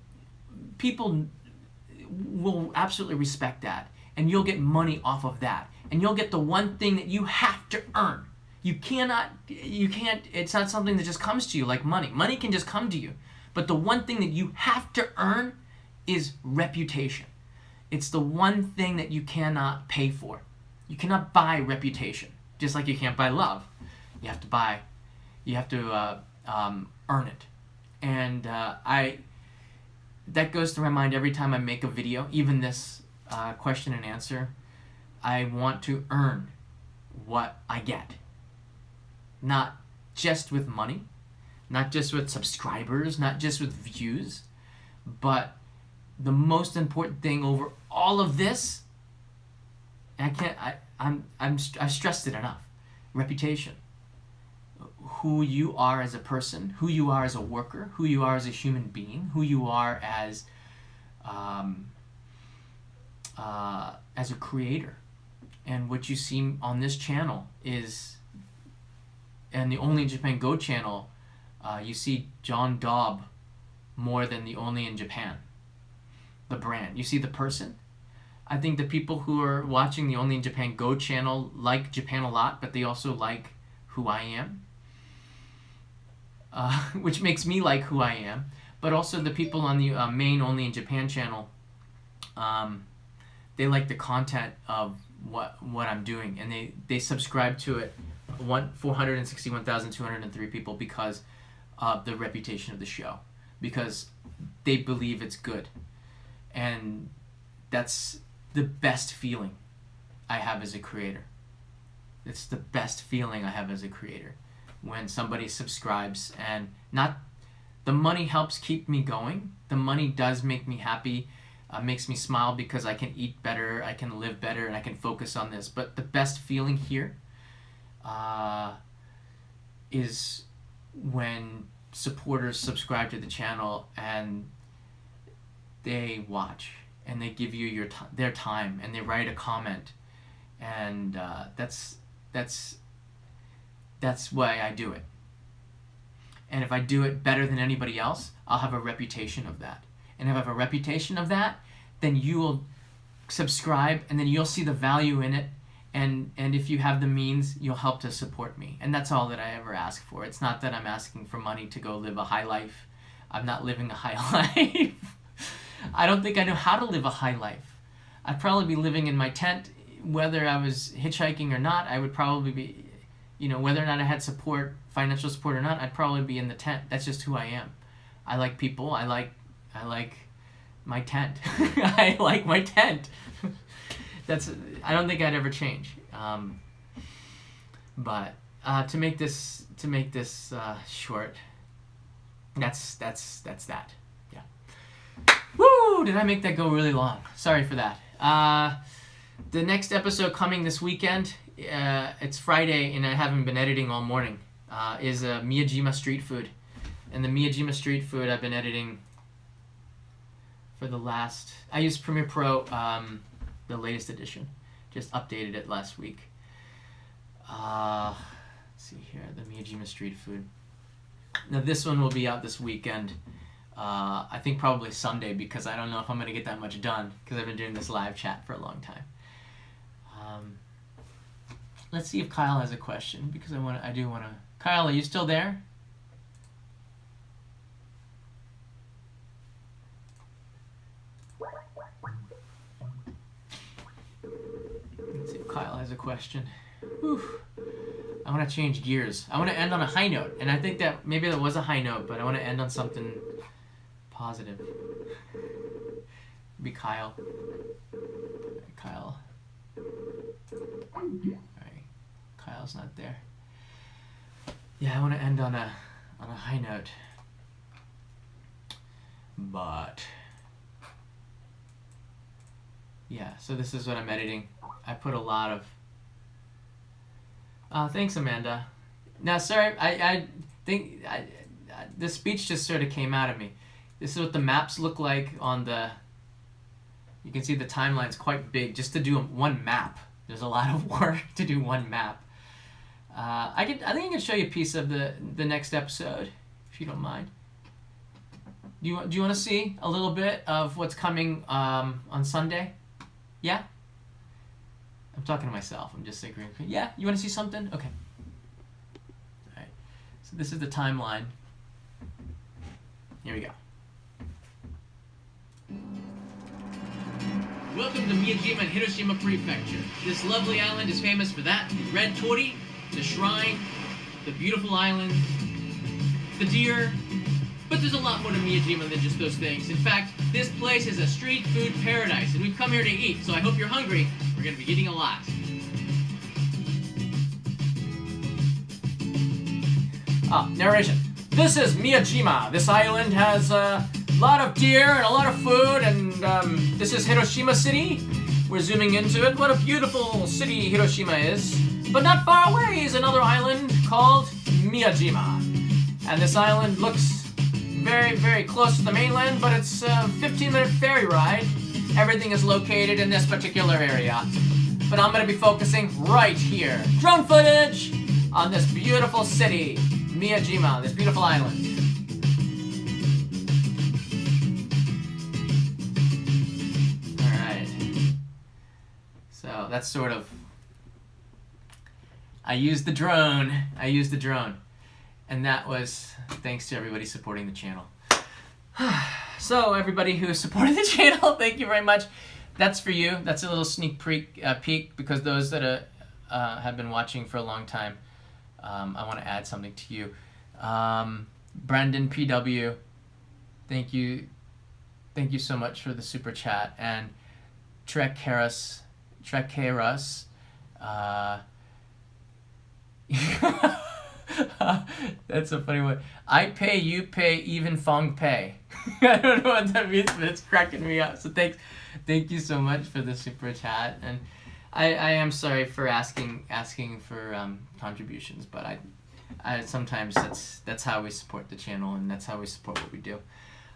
will absolutely respect that, and you'll get money off of that, and you'll get the one thing that you have to earn. You can't, it's not something that just comes to you like money. Money can just come to you. But the one thing that you have to earn is reputation. It's the one thing that you cannot pay for. You cannot buy reputation. Just like you can't buy love. You have to earn it. And that goes through my mind every time I make a video, even this question and answer. I want to earn what I get. Not just with money, not just with subscribers, not just with views, but the most important thing over all of this, and I've stressed it enough, reputation. Who you are as a person, who you are as a worker, who you are as a human being, who you are as a creator. And what you see on this channel is, and the Only in Japan Go channel, you see John Daub more than the Only in Japan, the brand. You see the person. I think the people who are watching the Only in Japan Go channel like Japan a lot, but they also like who I am, which makes me like who I am. But also the people on the main Only in Japan channel, they like the content of what I'm doing, and they subscribe to it. 461,203 people because of the reputation of the show, because they believe it's good, and that's the best feeling I have as a creator. It's the best feeling I have as a creator when somebody subscribes, and not the money helps keep me going. The money does make me happy, makes me smile because I can eat better, I can live better, and I can focus on this. But the best feeling here is when supporters subscribe to the channel and they watch and they give you their time and they write a comment, and that's why I do it. And if I do it better than anybody else, I'll have a reputation of that. And if I have a reputation of that, then you will subscribe, and then you'll see the value in it. And if you have the means, you'll help to support me. And that's all that I ever ask for. It's not that I'm asking for money to go live a high life. I'm not living a high life. I don't think I know how to live a high life. I'd probably be living in my tent. Whether I was hitchhiking or not, I would probably be, whether or not I had support, financial support or not, I'd probably be in the tent. That's just who I am. I like people. I like my tent. I like my tent. I don't think I'd ever change. But to make this short, that's that. Yeah. Woo! Did I make that go really long? Sorry for that. The next episode coming this weekend, it's Friday and I haven't been editing all morning, is Miyajima street food. And the Miyajima street food I've been editing for I used Premiere Pro, the latest edition. Just updated it last week. Let's see here, the Miyajima street food. Now this one will be out this weekend. I think probably Sunday, because I don't know if I'm going to get that much done, because I've been doing this live chat for a long time. Let's see if Kyle has a question, because I do want to. Kyle, are you still there? Let's see if Kyle has a question. Whew. I want to change gears. I want to end on a high note, and I think that maybe that was a high note, but I want to end on something positive. Be Kyle. Kyle. Alright. Kyle's not there. Yeah, I want to end on a high note. But yeah, so this is what I'm editing. I put a lot of thanks, Amanda. Now, sorry, I think the speech just sort of came out of me. This is what the maps look like on the. You can see the timeline's quite big. Just to do one map, there's a lot of work to do one map. I think I can show you a piece of the next episode, if you don't mind. Do you want to see a little bit of what's coming on Sunday? Yeah. I'm talking to myself. I'm just agreeing. Yeah, you want to see something? Okay. All right. So this is the timeline. Here we go. Welcome to Miyajima in Hiroshima Prefecture. This lovely island is famous for that. The red torii, the shrine, the beautiful island, the deer. But there's a lot more to Miyajima than just those things. In fact, this place is a street food paradise, and we've come here to eat, so I hope you're hungry. We're going to be eating a lot. Narration. This is Miyajima. This island has a lot of deer and a lot of food, and this is Hiroshima City. We're zooming into it. What a beautiful city Hiroshima is. But not far away is another island called Miyajima. And this island looks very, very close to the mainland, but it's a 15-minute ferry ride. Everything is located in this particular area. But I'm going to be focusing right here. Drone footage on this beautiful city, Miyajima, this beautiful island. Alright. that's sort of. I used the drone. And that was thanks to everybody supporting the channel. So everybody who supported the channel, thank you very much. That's for you. That's a little sneak peek because those that have been watching for a long time, I want to add something to you. Brandon PW, thank you so much for the super chat. And Trek Harris, that's a funny one. I pay, you pay, even Fong pay. I don't know what that means, but it's cracking me up. So thank you so much for the super chat. And I am sorry for asking for contributions, but I sometimes that's how we support the channel, and that's how we support what we do.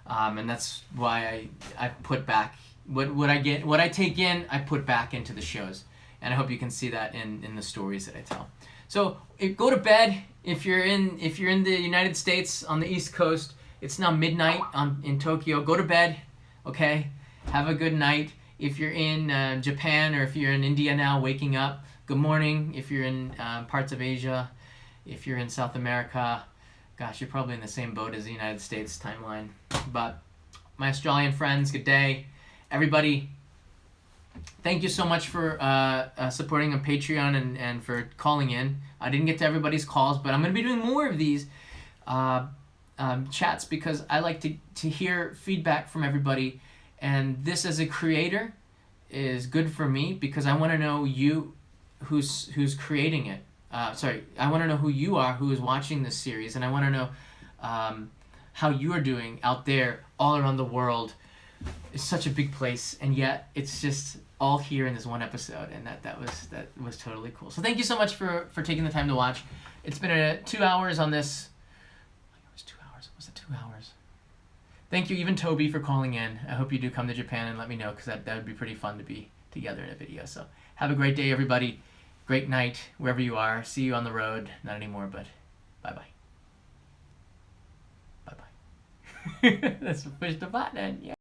And that's why I put back what I take in, I put back into the shows. And I hope you can see that in the stories that I tell. So go to bed if you're in the United States on the East Coast. It's now midnight in Tokyo. Go to bed, okay? Have a good night. If you're in Japan or if you're in India now, waking up. Good morning. If you're in parts of Asia, if you're in South America, gosh, you're probably in the same boat as the United States timeline. But my Australian friends, good day, everybody. Thank you so much for supporting on Patreon and for calling in. I didn't get to everybody's calls, but I'm going to be doing more of these chats because I like to hear feedback from everybody. And this, as a creator, is good for me because I want to know you who's creating it. I want to know who you are, who is watching this series, and I want to know how you are doing out there all around the world. It's such a big place, and yet it's just all here in this one episode, and that was totally cool. So thank you so much for taking the time to watch. It's been 2 hours on this. It was 2 hours. Was it 2 hours? Thank you, even Toby, for calling in. I hope you do come to Japan and let me know because that would be pretty fun to be together in a video. So have a great day, everybody. Great night wherever you are. See you on the road. Not anymore, but bye-bye. Bye-bye. Let's push the button. Yeah.